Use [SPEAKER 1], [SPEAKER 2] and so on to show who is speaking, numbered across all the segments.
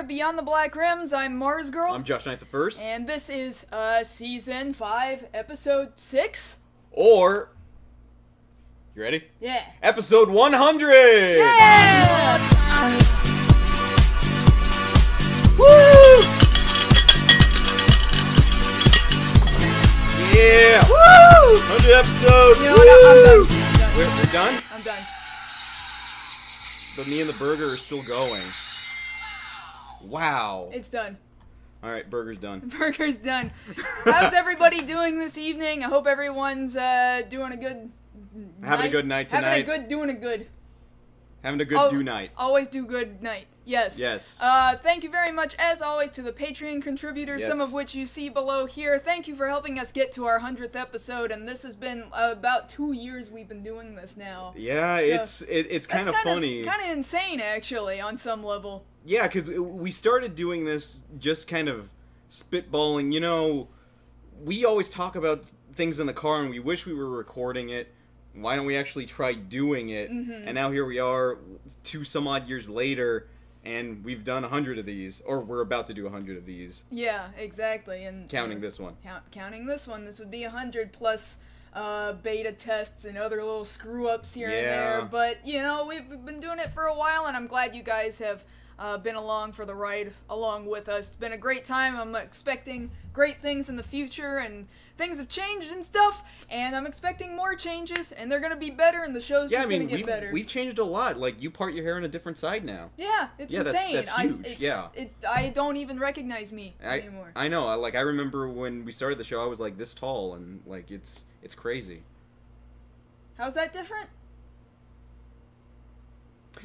[SPEAKER 1] Beyond the Black Rims. I'm Mars Girl.
[SPEAKER 2] I'm Josh Knight the First.
[SPEAKER 1] And this is Season 5, Episode 6.
[SPEAKER 2] Or, you ready?
[SPEAKER 1] Yeah.
[SPEAKER 2] Episode 100!
[SPEAKER 1] Yeah! Woo!
[SPEAKER 2] Yeah!
[SPEAKER 1] Woo!
[SPEAKER 2] 100 episodes!
[SPEAKER 1] You know what? I'm done.
[SPEAKER 2] We're done?
[SPEAKER 1] I'm done.
[SPEAKER 2] But me and the burger are still going. Wow.
[SPEAKER 1] It's done.
[SPEAKER 2] Alright, burger's done.
[SPEAKER 1] Burger's done. How's everybody doing this evening? I hope everyone's doing a good
[SPEAKER 2] Having a good night tonight.
[SPEAKER 1] Doing a good.
[SPEAKER 2] Having a good do night.
[SPEAKER 1] Always do good night. Yes.
[SPEAKER 2] Yes.
[SPEAKER 1] Thank you very much, as always, to the Patreon contributors, some of which you see below here. Thank you for helping us get to our 100th episode, and this has been about 2 years we've been doing this now.
[SPEAKER 2] Yeah, so it's kind of funny.
[SPEAKER 1] Kind of insane, actually, on some level.
[SPEAKER 2] Yeah, because we started doing this just kind of spitballing. You know, we always talk about things in the car, and we wish we were recording it. Why don't we actually try doing it? Mm-hmm. And now here we are, 2 some odd years later, and we've done 100 of these, or we're about to do 100 of these.
[SPEAKER 1] Yeah, exactly. And
[SPEAKER 2] counting this one.
[SPEAKER 1] Counting this one, this would be 100 plus beta tests and other little screw-ups here and there. But, you know, we've been doing it for a while, and I'm glad you guys have been along for the ride along with us. It's been a great time. I'm expecting great things in the future, and things have changed and stuff, and I'm expecting more changes, and they're going to be better, and the show's just going to get better.
[SPEAKER 2] We've changed a lot. Like, you part your hair on a different side now.
[SPEAKER 1] Yeah, it's insane.
[SPEAKER 2] That's huge.
[SPEAKER 1] I don't even recognize me anymore.
[SPEAKER 2] I know. I remember when we started the show, I was like this tall, and like it's crazy.
[SPEAKER 1] How's that different?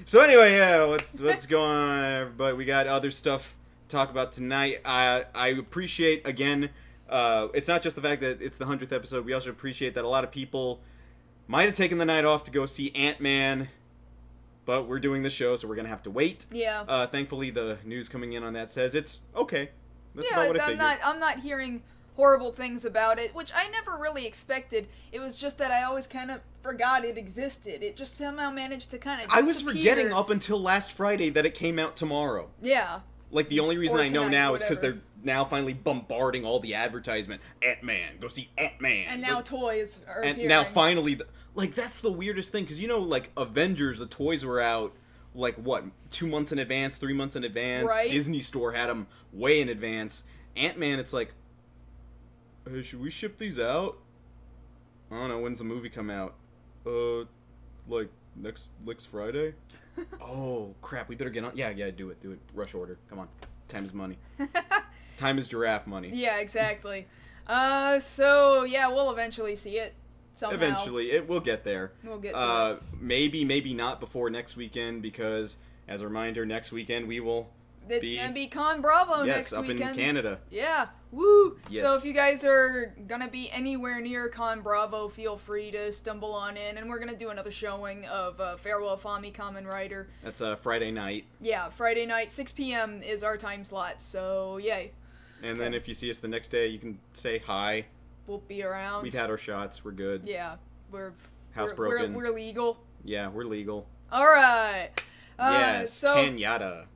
[SPEAKER 2] So anyway, yeah, what's going on, everybody? We got other stuff to talk about tonight. I appreciate, again, it's not just the fact that it's the 100th episode. We also appreciate that a lot of people might have taken the night off to go see Ant-Man, but we're doing the show, so we're going to have to wait.
[SPEAKER 1] Yeah.
[SPEAKER 2] Thankfully, the news coming in on that says it's okay. That's about what I figured.
[SPEAKER 1] I'm not hearing horrible things about it, which I never really expected. It was just that I always kind of forgot it existed. It just somehow managed to kind of disappear.
[SPEAKER 2] I was forgetting up until last Friday that it came out tomorrow.
[SPEAKER 1] Yeah.
[SPEAKER 2] Like, the only reason I know now is because they're now finally bombarding all the advertisement. Ant-Man, go see Ant-Man.
[SPEAKER 1] And now toys are appearing.
[SPEAKER 2] And now finally, like, that's the weirdest thing, because, you know, like, Avengers, the toys were out, like, what, 2 months in advance, 3 months in advance?
[SPEAKER 1] Right.
[SPEAKER 2] Disney Store had them way in advance. Ant-Man, it's like, hey, should we ship these out? I don't know, when's the movie come out? Like, next Friday? Oh, crap, we better get on. Yeah, do it. Rush order. Come on. Time is money. Time is giraffe money.
[SPEAKER 1] Yeah, exactly. So, yeah, we'll eventually see it. Somehow.
[SPEAKER 2] Eventually. We'll get there.
[SPEAKER 1] We'll get to it.
[SPEAKER 2] Maybe not before next weekend, because, as a reminder, next weekend we will
[SPEAKER 1] It's gonna be Con Bravo next weekend.
[SPEAKER 2] Yes, up in Canada.
[SPEAKER 1] Yeah, woo!
[SPEAKER 2] Yes.
[SPEAKER 1] So if you guys are gonna be anywhere near Con Bravo, feel free to stumble on in, and we're gonna do another showing of Farewell Fami Kamen Rider.
[SPEAKER 2] That's Friday night.
[SPEAKER 1] Yeah, Friday night, 6 p.m. is our time slot, so yay.
[SPEAKER 2] And then if you see us the next day, you can say hi.
[SPEAKER 1] We'll be around.
[SPEAKER 2] We've had our shots, we're good.
[SPEAKER 1] Yeah, we're
[SPEAKER 2] housebroken.
[SPEAKER 1] We're legal.
[SPEAKER 2] Yeah, we're legal.
[SPEAKER 1] Alright.
[SPEAKER 2] Yes,
[SPEAKER 1] so
[SPEAKER 2] Kenyatta.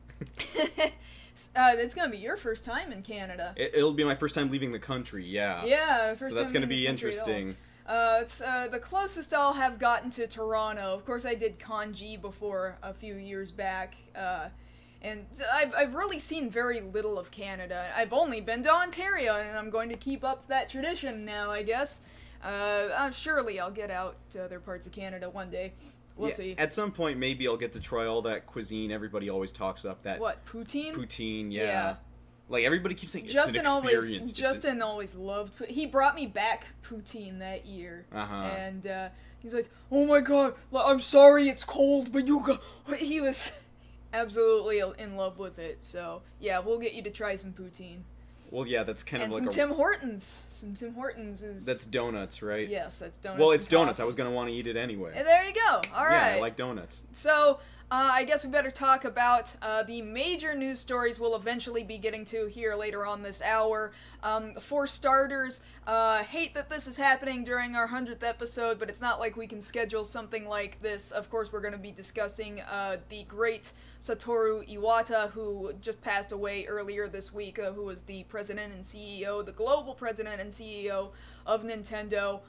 [SPEAKER 1] It's gonna be your first time in Canada.
[SPEAKER 2] It'll be my first time leaving the country, yeah.
[SPEAKER 1] Yeah,
[SPEAKER 2] so that's gonna be interesting.
[SPEAKER 1] It's the closest I'll have gotten to Toronto. Of course, I did Kanji before a few years back, and I've really seen very little of Canada. I've only been to Ontario, and I'm going to keep up that tradition now, I guess. Surely I'll get out to other parts of Canada one day. We'll see.
[SPEAKER 2] At some point, maybe I'll get to try all that cuisine everybody always talks up. That
[SPEAKER 1] what, poutine?
[SPEAKER 2] Poutine, yeah. Like, everybody keeps saying
[SPEAKER 1] Justin
[SPEAKER 2] it's an experience.
[SPEAKER 1] Justin always loved he brought me back poutine that year. And he's like, oh my god, I'm sorry it's cold, but you go... He was absolutely in love with it. So, yeah, we'll get you to try some poutine.
[SPEAKER 2] Well, yeah, that's kind of like
[SPEAKER 1] some Tim Hortons. Some Tim Hortons is...
[SPEAKER 2] That's donuts, right?
[SPEAKER 1] Yes, that's donuts.
[SPEAKER 2] Well, it's donuts. I was going to want to eat it anyway.
[SPEAKER 1] And there you go. All right.
[SPEAKER 2] Yeah, I like donuts.
[SPEAKER 1] So, I guess we better talk about the major news stories we'll eventually be getting to here later on this hour. For starters, hate that this is happening during our 100th episode, but it's not like we can schedule something like this. Of course, we're going to be discussing the great Satoru Iwata, who just passed away earlier this week, who was the president and CEO, the global president and CEO of Nintendo.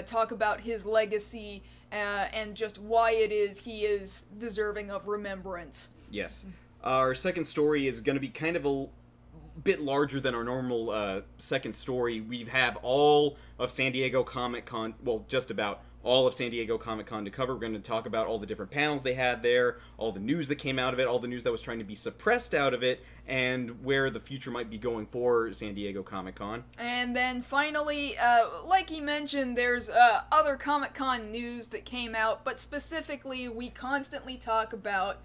[SPEAKER 1] Talk about his legacy and just why it is he is deserving of remembrance.
[SPEAKER 2] Yes. Our second story is going to be kind of a bit larger than our normal second story. We have all of San Diego Comic-Con, well, just about all of San Diego Comic-Con to cover. We're going to talk about all the different panels they had there, all the news that came out of it, all the news that was trying to be suppressed out of it, and where the future might be going for San Diego Comic-Con.
[SPEAKER 1] And then finally, like he mentioned, there's other Comic-Con news that came out, but specifically we constantly talk about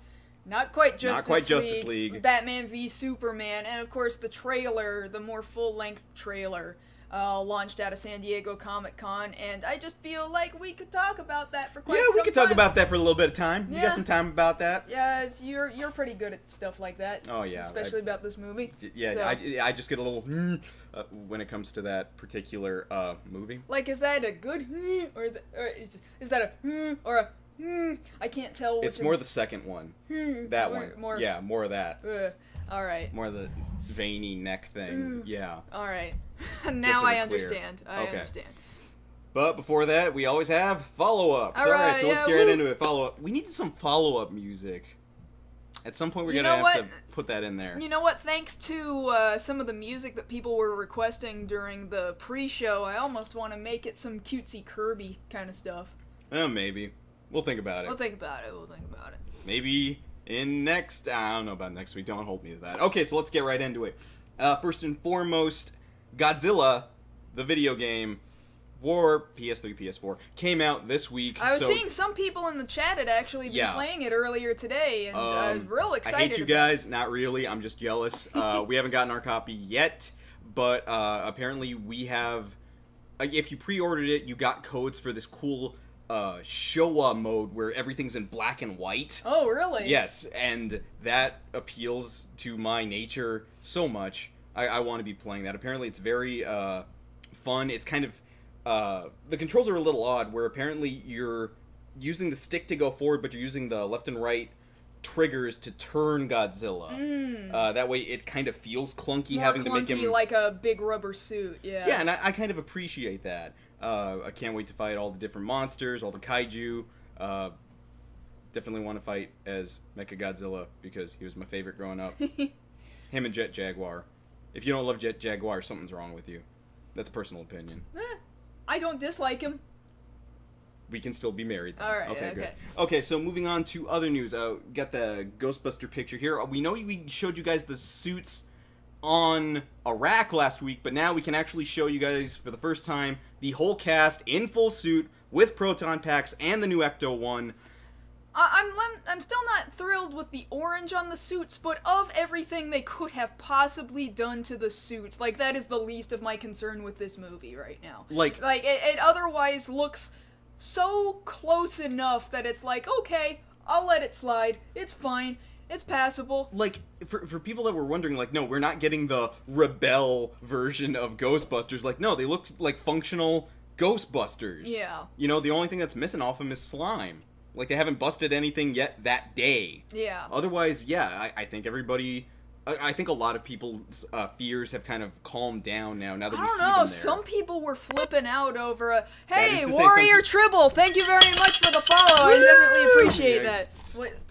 [SPEAKER 1] Not quite Justice League, Batman v Superman, and of course the trailer, the more full-length trailer, launched out of San Diego Comic-Con, and I just feel like we could talk about that for quite some time.
[SPEAKER 2] Yeah, we could talk about that for a little bit of time.
[SPEAKER 1] Yeah.
[SPEAKER 2] You got some time about that?
[SPEAKER 1] Yeah, you're pretty good at stuff like that.
[SPEAKER 2] Oh, yeah.
[SPEAKER 1] Especially about this movie.
[SPEAKER 2] Yeah,
[SPEAKER 1] so.
[SPEAKER 2] I just get a little when it comes to that particular movie.
[SPEAKER 1] Like, is that a good or is that a or a I can't tell which.
[SPEAKER 2] It's more the second one. That one. Yeah, more of that.
[SPEAKER 1] Alright.
[SPEAKER 2] More of the veiny neck thing. Yeah.
[SPEAKER 1] Alright. Now I understand. I understand.
[SPEAKER 2] But before that, we always have follow-ups. Alright, so let's get right into it. Follow-up. We need some follow-up music. At some point, we're going to have to put that in there.
[SPEAKER 1] You know what? Thanks to some of the music that people were requesting during the pre-show, I almost want to make it some cutesy Kirby kind of stuff.
[SPEAKER 2] Maybe. We'll think about it.
[SPEAKER 1] We'll think about it.
[SPEAKER 2] Maybe in next... I don't know about next week. Don't hold me to that. Okay, so let's get right into it. First and foremost, Godzilla, the video game, for PS3, PS4, came out this week.
[SPEAKER 1] I was seeing some people in the chat had actually been playing it earlier today, and I was real excited.
[SPEAKER 2] I hate you guys. Not really. I'm just jealous. We haven't gotten our copy yet, but apparently we have... if you pre-ordered it, you got codes for this cool... Showa mode where everything's in black and white.
[SPEAKER 1] Oh, really?
[SPEAKER 2] Yes, and that appeals to my nature so much. I want to be playing that. Apparently it's very fun. It's kind of the controls are a little odd where apparently you're using the stick to go forward, but you're using the left and right triggers to turn Godzilla. That way it kind of feels clunky, having to make him
[SPEAKER 1] like a big rubber suit.
[SPEAKER 2] Yeah, and I kind of appreciate that. I can't wait to fight all the different monsters, all the kaiju. Definitely want to fight as Mechagodzilla because he was my favorite growing up. Him and Jet Jaguar. If you don't love Jet Jaguar, something's wrong with you. That's personal opinion.
[SPEAKER 1] I don't dislike him.
[SPEAKER 2] We can still be married then.
[SPEAKER 1] Alright,
[SPEAKER 2] okay. Good. Okay, so moving on to other news. Got the Ghostbuster picture here. We know we showed you guys the suits on a rack last week, but now we can actually show you guys for the first time the whole cast in full suit with proton packs and the new Ecto-1.
[SPEAKER 1] I'm still not thrilled with the orange on the suits, but of everything they could have possibly done to the suits, like, that is the least of my concern with this movie right now. Like it otherwise looks so close enough that it's like, okay, I'll let it slide. It's fine. It's passable.
[SPEAKER 2] Like, for people that were wondering, like, no, we're not getting the Rebel version of Ghostbusters. Like, no, they look like functional Ghostbusters.
[SPEAKER 1] Yeah.
[SPEAKER 2] You know, the only thing that's missing off them is slime. Like, they haven't busted anything yet that day.
[SPEAKER 1] Yeah.
[SPEAKER 2] Otherwise, yeah, I think everybody... I think a lot of people's fears have kind of calmed down now that we see them there.
[SPEAKER 1] I don't know, some people were flipping out over hey, Warrior Tribble, thank you very much for the follow. I definitely appreciate that.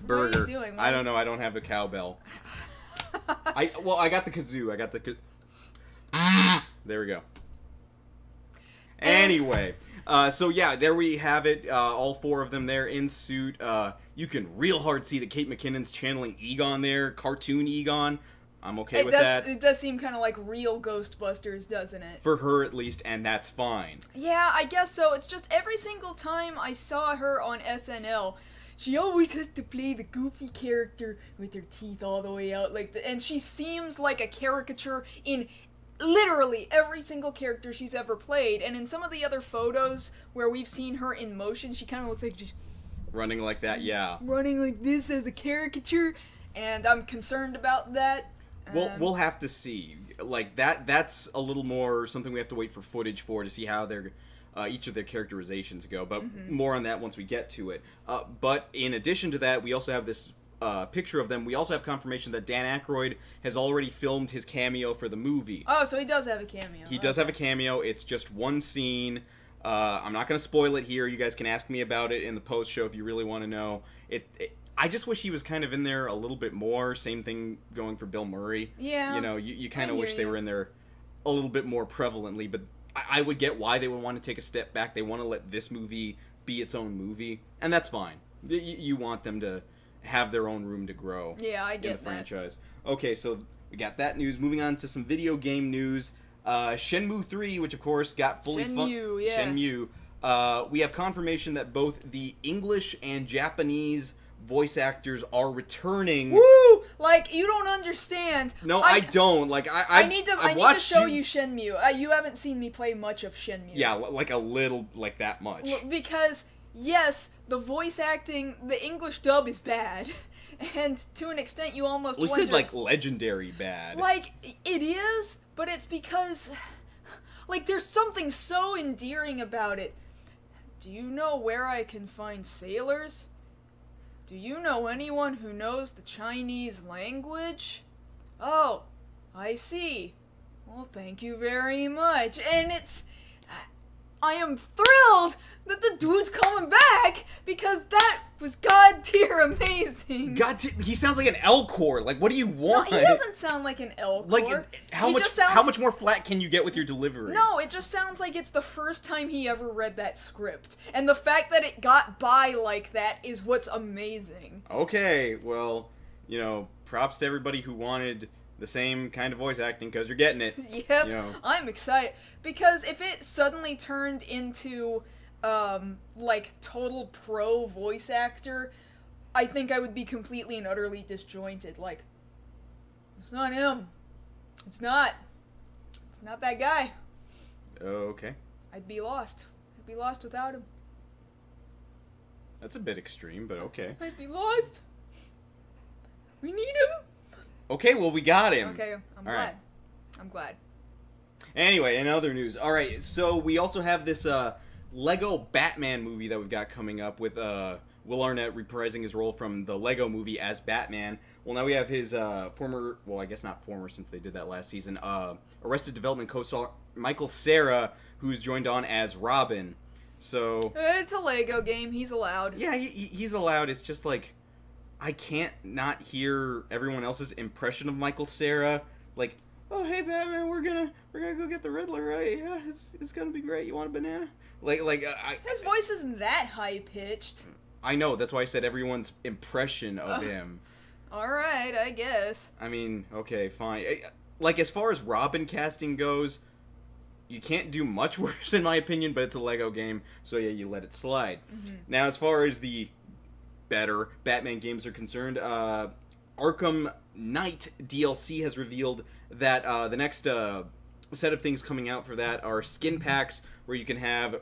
[SPEAKER 1] What are you doing?
[SPEAKER 2] I don't know, I don't have a cowbell. I got the kazoo. I got the There we go. Anyway, so yeah, there we have it. All four of them there in suit. You can real hard see that Kate McKinnon's channeling Egon there, cartoon Egon. I'm okay with that.
[SPEAKER 1] It does seem kind of like real Ghostbusters, doesn't it?
[SPEAKER 2] For her, at least, and that's fine.
[SPEAKER 1] Yeah, I guess so. It's just every single time I saw her on SNL, she always has to play the goofy character with her teeth all the way out, and she seems like a caricature in literally every single character she's ever played. And in some of the other photos where we've seen her in motion, she kind of looks like
[SPEAKER 2] Running like that, yeah.
[SPEAKER 1] Running like this as a caricature, and I'm concerned about that.
[SPEAKER 2] We'll have to see. Like, that's a little more something we have to wait for footage for to see how their each of their characterizations go, but more on that once we get to it. But in addition to that, we also have this picture of them. We also have confirmation that Dan Aykroyd has already filmed his cameo for the movie.
[SPEAKER 1] Oh, so he does have a cameo.
[SPEAKER 2] He does have a cameo. It's just one scene. I'm not going to spoil it here. You guys can ask me about it in the post-show if you really want to know. I just wish he was kind of in there a little bit more. Same thing going for Bill Murray.
[SPEAKER 1] Yeah.
[SPEAKER 2] You know, you kind of wish they were in there a little bit more prevalently, but I would get why they would want to take a step back. They want to let this movie be its own movie, and that's fine. You want them to have their own room to grow.
[SPEAKER 1] Yeah, I get
[SPEAKER 2] in the franchise. Okay, so we got that news. Moving on to some video game news. Shenmue 3, which of course got fully Shenmue. We have confirmation that both the English and Japanese voice actors are returning.
[SPEAKER 1] Woo! Like, you don't understand.
[SPEAKER 2] No, I don't. Like,
[SPEAKER 1] I need to show you Shenmue. You haven't seen me play much of Shenmue.
[SPEAKER 2] Yeah, like a little, like that much.
[SPEAKER 1] Because, yes, the voice acting, the English dub is bad. And to an extent, you almost wonder...
[SPEAKER 2] You said, like, legendary bad.
[SPEAKER 1] Like, it is, but it's because... Like, there's something so endearing about it. Do you know where I can find sailors? Do you know anyone who knows the Chinese language? Oh, I see. Well, thank you very much. And I am thrilled that the dude's coming back, because that was god tier amazing.
[SPEAKER 2] He sounds like an Elcor. Like, what do you want?
[SPEAKER 1] No, he doesn't sound like an Elcor.
[SPEAKER 2] Like, how much more flat can you get with your delivery?
[SPEAKER 1] No, it just sounds like it's the first time he ever read that script. And the fact that it got by like that is what's amazing.
[SPEAKER 2] Okay, well, you know, props to everybody who wanted the same kind of voice acting, because you're getting it.
[SPEAKER 1] Yep,
[SPEAKER 2] you know.
[SPEAKER 1] I'm excited. Because if it suddenly turned into... like, total pro voice actor, I think I would be completely and utterly disjointed. Like, it's not him. It's not that guy.
[SPEAKER 2] Okay.
[SPEAKER 1] I'd be lost. I'd be lost without him.
[SPEAKER 2] That's a bit extreme, but okay.
[SPEAKER 1] I'd be lost. We need him.
[SPEAKER 2] Okay, well, we got him.
[SPEAKER 1] Okay, I'm glad. Right. I'm glad.
[SPEAKER 2] Anyway, in other news. Alright, so we also have this, Lego Batman movie that we've got coming up with Will Arnett reprising his role from the Lego movie as Batman. Well, now we have his former, well, I guess not former since they did that last season, Arrested Development co-star Michael Cera, who's joined on as Robin. So
[SPEAKER 1] it's a Lego game. He's allowed.
[SPEAKER 2] Yeah, he's allowed. It's just like, I can't not hear everyone else's impression of Michael Cera. Like, oh, hey, Batman, we're gonna go get the Riddler, right? Yeah, it's gonna be great. You want a banana?
[SPEAKER 1] His voice isn't that high-pitched.
[SPEAKER 2] I know, that's why I said everyone's impression of him.
[SPEAKER 1] Alright, I guess.
[SPEAKER 2] I mean, okay, fine. Like, as far as Robin casting goes, you can't do much worse in my opinion, but it's a Lego game, so yeah, you let it slide. Now, as far as the better Batman games are concerned, Arkham Knight DLC has revealed that the next set of things coming out for that are skin packs, where you can have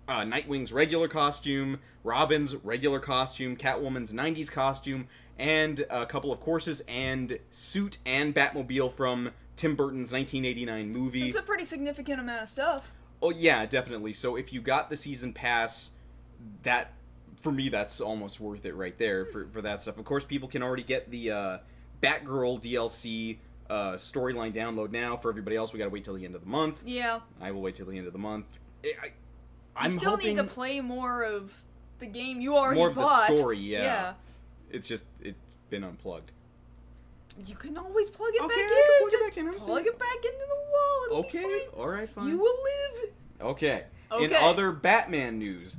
[SPEAKER 2] Nightwing's regular costume, Robin's regular costume, Catwoman's 90s costume, and a couple of courses and suit and Batmobile from Tim Burton's 1989 movie.
[SPEAKER 1] It's a pretty significant amount of stuff.
[SPEAKER 2] Oh yeah, definitely. So if you got the season pass, that, for me, that's almost worth it right there for that stuff. Of course, people can already get the Batgirl DLC storyline download now. For everybody else, we gotta wait till the end of the month.
[SPEAKER 1] Yeah.
[SPEAKER 2] I will wait till the end of the month.
[SPEAKER 1] I'm still need to play more of the game you already bought.
[SPEAKER 2] More of the story, yeah. It's just, it's been unplugged.
[SPEAKER 1] You can always plug it back in. Plug it back into the wall. It'll be fine.
[SPEAKER 2] Alright, fine.
[SPEAKER 1] You will live.
[SPEAKER 2] Okay. In other Batman news,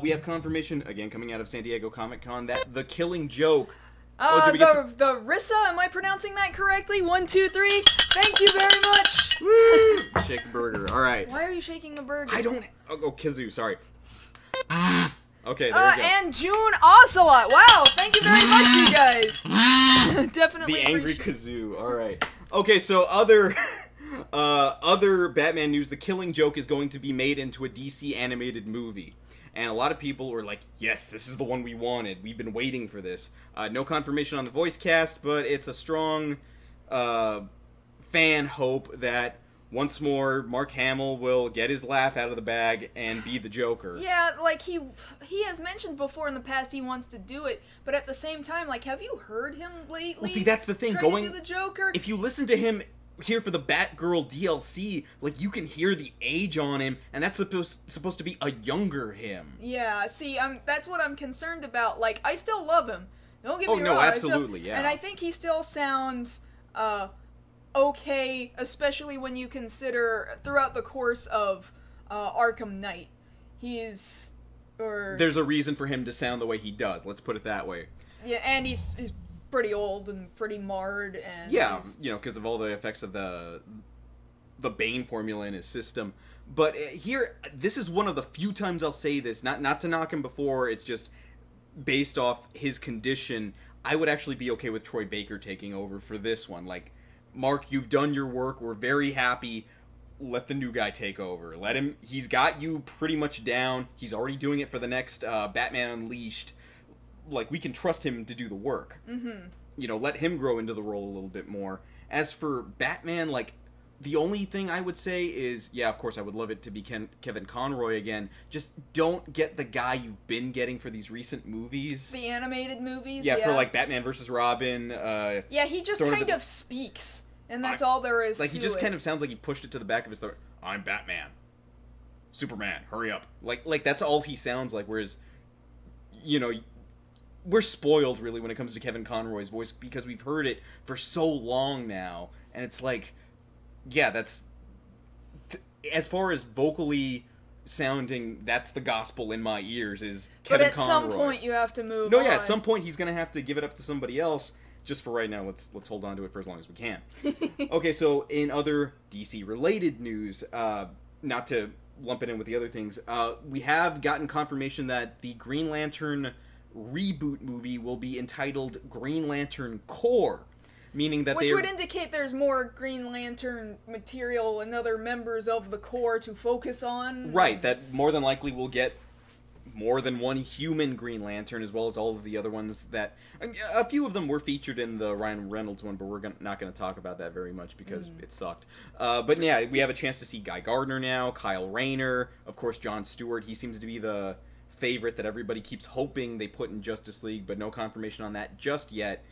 [SPEAKER 2] we have confirmation, again coming out of San Diego Comic-Con, that The Killing Joke...
[SPEAKER 1] the Rissa, am I pronouncing that correctly? 1, 2, 3. Thank you very much.
[SPEAKER 2] Woo! Shake the burger. All right.
[SPEAKER 1] Why are you shaking the burger?
[SPEAKER 2] I don't. Oh, Kazoo. Sorry. Okay, there we go.
[SPEAKER 1] And June Ocelot. Wow, thank you very much, you guys. Definitely.
[SPEAKER 2] The angry Kazoo. All right. Okay, so other Batman news. The Killing Joke is going to be made into a DC animated movie. and a lot of people were like, yes, this is the one we wanted. We've been waiting for this. No confirmation on the voice cast, but it's a strong fan hope that once more Mark Hamill will get his laugh out of the bag and be the Joker.
[SPEAKER 1] Yeah, like he has mentioned before in the past he wants to do it, but at the same time, like, have you heard him lately?
[SPEAKER 2] Well, see, that's the thing.
[SPEAKER 1] To do the Joker?
[SPEAKER 2] If you listen to him here for the Batgirl DLC, like, you can hear the age on him, and that's supposed to be a younger him.
[SPEAKER 1] Yeah, see, that's what I'm concerned about. Like, I still love him. Don't get me wrong.
[SPEAKER 2] Oh, no, absolutely, yeah.
[SPEAKER 1] And I think he still sounds, okay, especially when you consider throughout the course of Arkham Knight.
[SPEAKER 2] There's a reason for him to sound the way he does, let's put it that way.
[SPEAKER 1] Yeah, and he's pretty old and pretty marred, and
[SPEAKER 2] yeah, you know, because of all the effects of the Bane formula in his system. But here, this is one of the few times I'll say this, not to knock him before, it's just based off his condition, I would actually be okay with Troy Baker taking over for this one. Like, Mark, you've done your work. We're very happy. Let the new guy take over. Let him. He's got you pretty much down. He's already doing it for the next Batman Unleashed. Like, we can trust him to do the work.
[SPEAKER 1] Mm-hmm.
[SPEAKER 2] You know, let him grow into the role a little bit more. As for Batman, like, the only thing I would say is, yeah, of course, I would love it to be Kevin Conroy again. Just don't get the guy you've been getting for these recent movies.
[SPEAKER 1] The animated movies?
[SPEAKER 2] Yeah, for, like, Batman vs. Robin.
[SPEAKER 1] Yeah, he just kind of speaks. And that's all there is
[SPEAKER 2] like,
[SPEAKER 1] to
[SPEAKER 2] he just
[SPEAKER 1] it.
[SPEAKER 2] kind of sounds like he pushed it to the back of his throat. I'm Batman. Superman, hurry up. Like that's all he sounds like, whereas, you know, we're spoiled, really, when it comes to Kevin Conroy's voice, because we've heard it for so long now, and it's like, yeah, that's... as far as vocally sounding, that's the gospel in my ears, is Kevin Conroy.
[SPEAKER 1] But at some point, you have to move
[SPEAKER 2] No,
[SPEAKER 1] on.
[SPEAKER 2] yeah, at some point, he's gonna have to give it up to somebody else. Just for right now, let's hold on to it for as long as we can. Okay, so in other DC-related news, not to lump it in with the other things, we have gotten confirmation that the Green Lantern reboot movie will be entitled Green Lantern Corps, meaning that
[SPEAKER 1] which would indicate there's more Green Lantern material and other members of the Corps to focus on.
[SPEAKER 2] Right, that more than likely we'll get more than one human Green Lantern, as well as all of the other ones that... a few of them were featured in the Ryan Reynolds one, but we're not going to talk about that very much because it sucked. But yeah, we have a chance to see Guy Gardner now, Kyle Rayner, of course Jon Stewart. He seems to be the favorite that everybody keeps hoping they put in Justice League, but no confirmation on that just yet,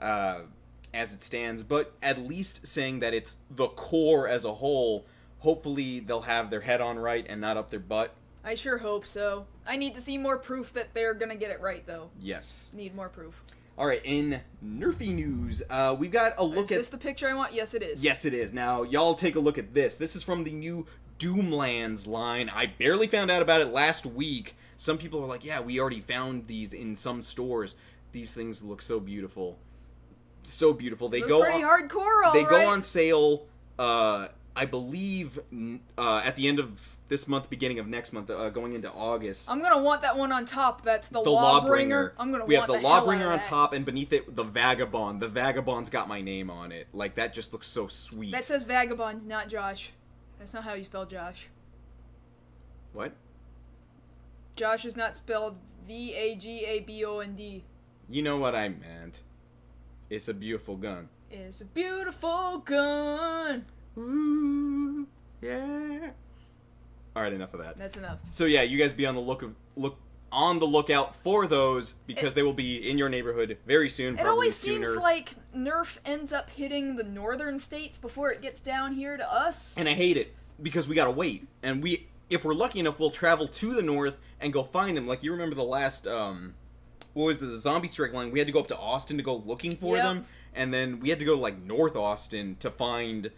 [SPEAKER 2] as it stands. But at least saying that it's the Corps as a whole, hopefully they'll have their head on right and not up their butt.
[SPEAKER 1] I sure hope so. I need to see more proof that they're gonna get it right, though.
[SPEAKER 2] Yes.
[SPEAKER 1] Need more proof.
[SPEAKER 2] Alright, in Nerfy news, we've got a look at...
[SPEAKER 1] Is this the picture I want? Yes, it is.
[SPEAKER 2] Yes, it is. Now, y'all take a look at this. This is from the new Doomlands line. I barely found out about it last week. Some people were like, yeah, we already found these in some stores. These things look so beautiful. So beautiful. They go
[SPEAKER 1] pretty hardcore, all
[SPEAKER 2] They
[SPEAKER 1] right.
[SPEAKER 2] go on sale, I believe, at the end of this month, beginning of next month, going into August.
[SPEAKER 1] I'm gonna want that one on top. That's the Lawbringer. I'm gonna
[SPEAKER 2] we
[SPEAKER 1] want
[SPEAKER 2] have the
[SPEAKER 1] the hell
[SPEAKER 2] Lawbringer
[SPEAKER 1] out
[SPEAKER 2] on
[SPEAKER 1] of that.
[SPEAKER 2] top, and beneath it, the Vagabond. The Vagabond's got my name on it. Like, that just looks so sweet.
[SPEAKER 1] That says Vagabond, not Josh. That's not how you spell Josh.
[SPEAKER 2] What?
[SPEAKER 1] Josh is not spelled V-A-G-A-B-O-N-D.
[SPEAKER 2] You know what I meant. It's a beautiful gun.
[SPEAKER 1] It's a beautiful gun.
[SPEAKER 2] Ooh, yeah. All right, enough of that.
[SPEAKER 1] That's enough.
[SPEAKER 2] So yeah, you guys be on the lookout for those, because they will be in your neighborhood very soon.
[SPEAKER 1] It always
[SPEAKER 2] sooner.
[SPEAKER 1] seems like Nerf ends up hitting the northern states before it gets down here to us.
[SPEAKER 2] And I hate it, because we gotta wait. And if we're lucky enough, we'll travel to the north and go find them. Like, you remember the last, what was the Zombie Strike line? We had to go up to Austin to go looking for them. And then we had to go to, like, North Austin to find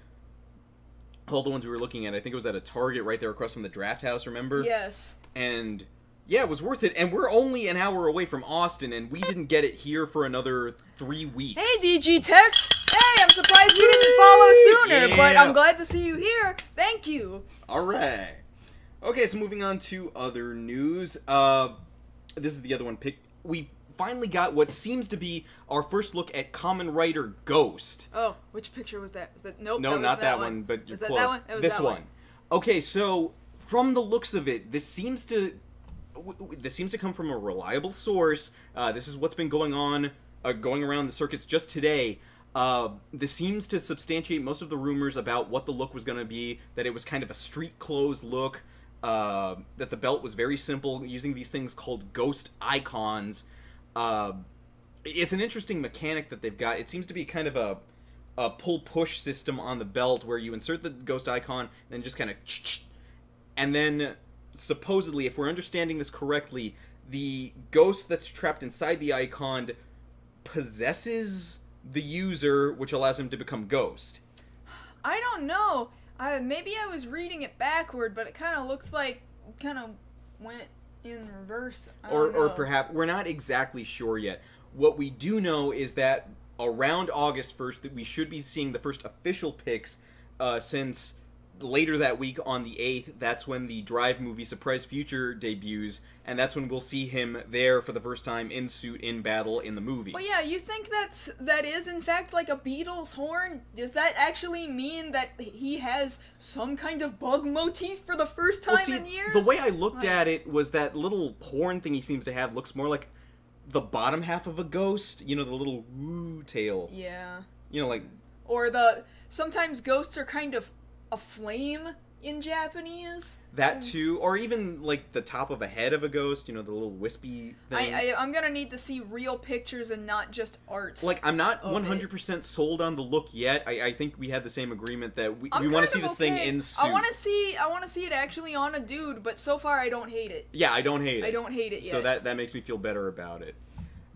[SPEAKER 2] all the ones we were looking at. I think it was at a Target right there across from the Draft House, remember?
[SPEAKER 1] Yes.
[SPEAKER 2] And yeah, it was worth it. And we're only an hour away from Austin, and we didn't get it here for another 3 weeks.
[SPEAKER 1] Hey, DG Tech! Hey, I'm surprised we didn't follow sooner, but I'm glad to see you here. Thank you.
[SPEAKER 2] All right. Okay, so moving on to other news. This is the other one. We finally got what seems to be our first look at Kamen Rider Ghost.
[SPEAKER 1] Oh, which picture was that? Was that nope?
[SPEAKER 2] No,
[SPEAKER 1] that was
[SPEAKER 2] not that one, but you're
[SPEAKER 1] was that
[SPEAKER 2] close.
[SPEAKER 1] That one? That was
[SPEAKER 2] this
[SPEAKER 1] that
[SPEAKER 2] one. Okay, so from the looks of it, this seems to this seems to come from a reliable source. This is what's been going on, going around the circuits just today. This seems to substantiate most of the rumors about what the look was going to be, that it was kind of a street clothes look, that the belt was very simple, using these things called ghost icons. It's an interesting mechanic that they've got. It seems to be kind of a pull-push system on the belt where you insert the ghost icon, and then just kind of... And then, supposedly, if we're understanding this correctly, the ghost that's trapped inside the icon possesses the user, which allows him to become ghost.
[SPEAKER 1] I don't know. Maybe I was reading it backward, but it kind of looks like it kind of went in reverse.
[SPEAKER 2] Or perhaps, we're not exactly sure yet. What we do know is that around August 1st, that we should be seeing the first official pics, since later that week on the 8th, that's when the Drive movie Surprise Future debuts, and that's when we'll see him there for the first time in suit, in battle, in the movie.
[SPEAKER 1] But yeah, you think that is in fact like a Beatles horn? Does that actually mean that he has some kind of bug motif for the first time in years?
[SPEAKER 2] The way I looked at it was that little horn thing he seems to have looks more like the bottom half of a ghost. You know, the little woo tail.
[SPEAKER 1] Yeah.
[SPEAKER 2] You know, like...
[SPEAKER 1] Or sometimes ghosts are kind of a flame in Japanese.
[SPEAKER 2] That too, or even like the top of a head of a ghost, you know, the little wispy thing.
[SPEAKER 1] I'm gonna need to see real pictures and not just art.
[SPEAKER 2] Like, I'm not 100% sold on the look yet. I think we had the same agreement that we want to see this thing in suit.
[SPEAKER 1] I want to see it actually on a dude, but so far I don't hate it.
[SPEAKER 2] Yeah, I don't hate it.
[SPEAKER 1] I don't hate it yet.
[SPEAKER 2] So that makes me feel better about it.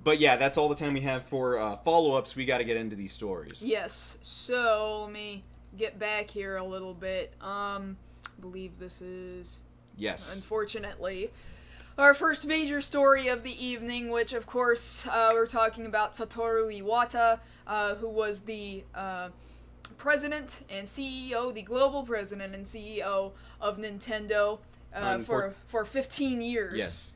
[SPEAKER 2] But yeah, that's all the time we have for follow-ups. We got to get into these stories.
[SPEAKER 1] Yes. So let me get back here a little bit. I believe this is...
[SPEAKER 2] Yes.
[SPEAKER 1] Unfortunately, our first major story of the evening, which of course we're talking about Satoru Iwata, who was the president and CEO, the global president and CEO of Nintendo for 15 years.
[SPEAKER 2] Yes.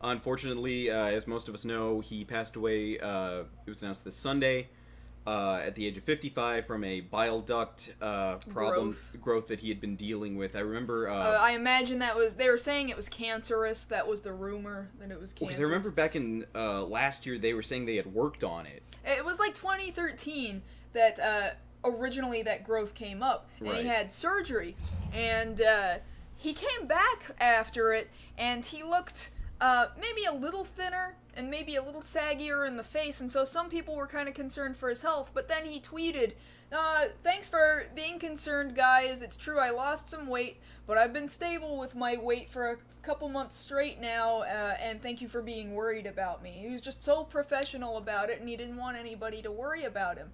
[SPEAKER 2] Unfortunately, as most of us know, he passed away, it was announced this Sunday, at the age of 55 from a bile duct growth that he had been dealing with. I remember...
[SPEAKER 1] I imagine they were saying it was cancerous. That was the rumor, that it was cancerous.
[SPEAKER 2] Because I remember back in last year, they were saying they had worked on it.
[SPEAKER 1] It was like 2013 that originally that growth came up, and
[SPEAKER 2] right.
[SPEAKER 1] He had surgery, and he came back after it, and he looked... maybe a little thinner and maybe a little saggier in the face, and so some people were kind of concerned for his health, but then he tweeted, thanks for being concerned, guys. It's true, I lost some weight, but I've been stable with my weight for a couple months straight now, and thank you for being worried about me. He was just so professional about it, and he didn't want anybody to worry about him.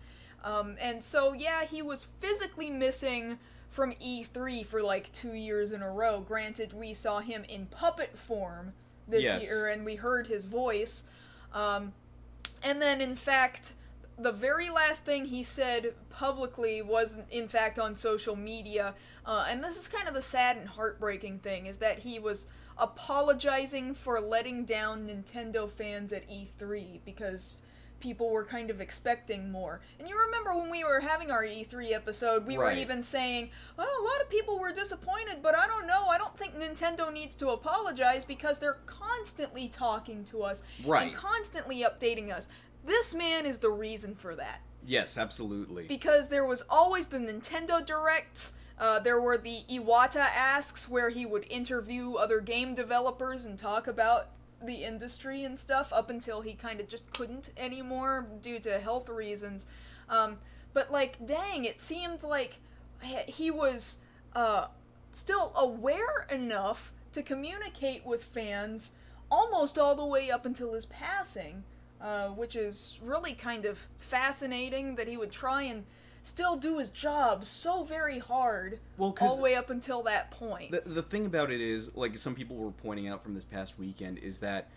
[SPEAKER 1] And so, yeah, he was physically missing from E3 for like 2 years in a row. Granted, we saw him in puppet form this year, and we heard his voice. And then, in fact, the very last thing he said publicly was, in fact, on social media, and this is kind of the sad and heartbreaking thing, is that he was apologizing for letting down Nintendo fans at E3, because people were kind of expecting more. And you remember when we were having our E3 episode, we were even saying, well, a lot of people were disappointed, but I don't know, I don't think Nintendo needs to apologize because they're constantly talking to us and constantly updating us. This man is the reason for that.
[SPEAKER 2] Yes, absolutely.
[SPEAKER 1] Because there was always the Nintendo Directs, there were the Iwata Asks, where he would interview other game developers and talk about the industry and stuff, up until he kind of just couldn't anymore due to health reasons. But like, dang, it seemed like he was still aware enough to communicate with fans almost all the way up until his passing, which is really kind of fascinating that he would try and still do his job so very hard all the way up until that point.
[SPEAKER 2] The thing about it is, like some people were pointing out from this past weekend, is that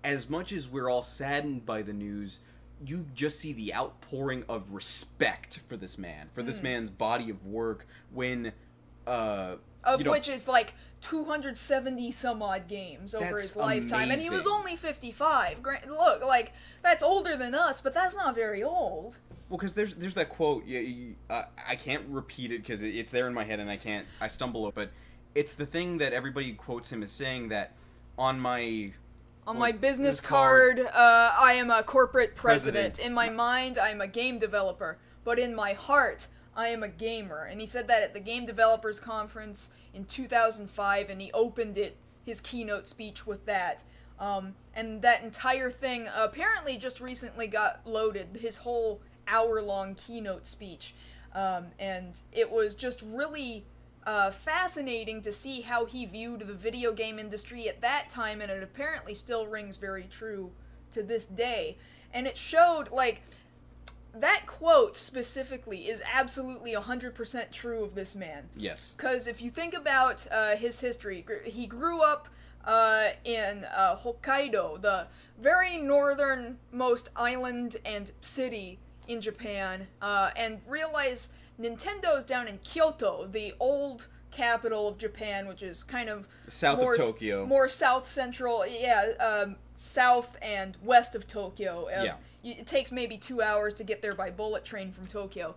[SPEAKER 2] as much as we're all saddened by the news, you just see the outpouring of respect for this man, for this man's body of work, when...
[SPEAKER 1] which is like 270 some odd games over his lifetime, and he was only 55. Look, like, that's older than us, but that's not very old.
[SPEAKER 2] Well, because there's that quote, I can't repeat it because it's there in my head and I stumble over, but it's the thing that everybody quotes him as saying, that on my
[SPEAKER 1] business card, I am a corporate president. In my mind, I'm a game developer. But in my heart, I am a gamer. And he said that at the Game Developers Conference in 2005, and he opened his keynote speech with that. And that entire thing apparently just recently got loaded, his whole hour-long keynote speech. And it was just really fascinating to see how he viewed the video game industry at that time, and it apparently still rings very true to this day. And it showed, like, that quote specifically is absolutely 100% true of this man.
[SPEAKER 2] Yes.
[SPEAKER 1] Because if you think about his history, he grew up in Hokkaido, the very northernmost island and city in Japan, and realized Nintendo's down in Kyoto, the old capital of Japan, which is kind of
[SPEAKER 2] south of Tokyo.
[SPEAKER 1] More south central, south and west of Tokyo. It takes maybe 2 hours to get there by bullet train from Tokyo.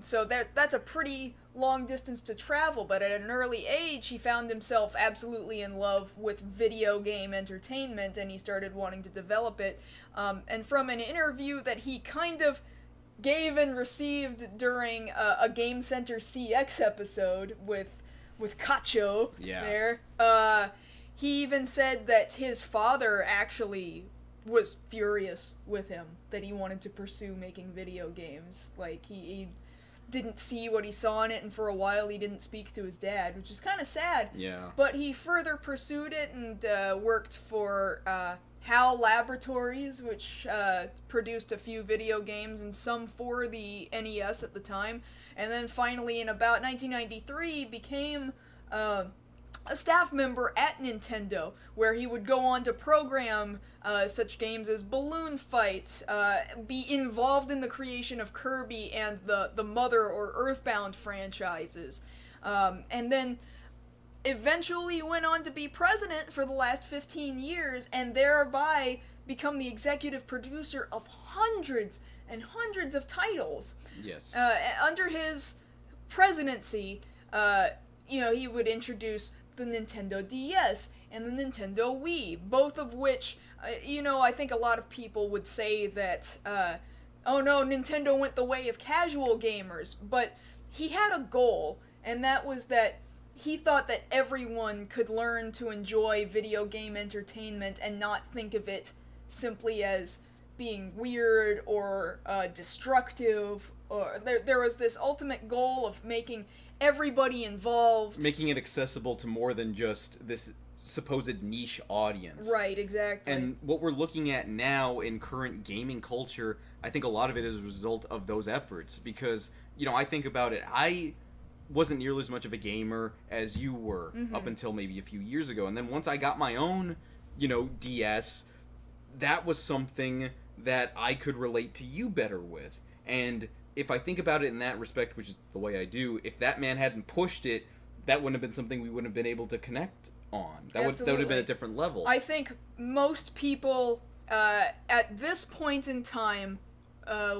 [SPEAKER 1] So that's a pretty long distance to travel, but at an early age, he found himself absolutely in love with video game entertainment, and he started wanting to develop it. And from an interview that he kind of gave and received during a Game Center CX episode with Kacho there, he even said that his father actually was furious with him, that he wanted to pursue making video games. Like, he didn't see what he saw in it, and for a while he didn't speak to his dad, which is kind of sad.
[SPEAKER 2] Yeah.
[SPEAKER 1] But he further pursued it and worked for HAL Laboratories, which produced a few video games and some for the NES at the time. And then finally, in about 1993, became a staff member at Nintendo, where he would go on to program such games as Balloon Fight, be involved in the creation of Kirby and the Mother or Earthbound franchises, and then eventually went on to be president for the last 15 years, and thereby become the executive producer of hundreds and hundreds of titles.
[SPEAKER 2] Yes.
[SPEAKER 1] Under his presidency, he would introduce the Nintendo DS and the Nintendo Wii, both of which, I think a lot of people would say that, oh no, Nintendo went the way of casual gamers, but he had a goal, and that was that he thought that everyone could learn to enjoy video game entertainment and not think of it simply as being weird or destructive, or there was this ultimate goal of making everybody involved.
[SPEAKER 2] Making it accessible to more than just this supposed niche audience.
[SPEAKER 1] Right, exactly.
[SPEAKER 2] And what we're looking at now in current gaming culture, I think a lot of it is a result of those efforts. Because, I think about it, I wasn't nearly as much of a gamer as you were up until maybe a few years ago. And then once I got my own, DS, that was something that I could relate to you better with. And if I think about it in that respect, which is the way I do, if that man hadn't pushed it, that wouldn't have been something we wouldn't have been able to connect on. That would have been a different level.
[SPEAKER 1] I think most people at this point in time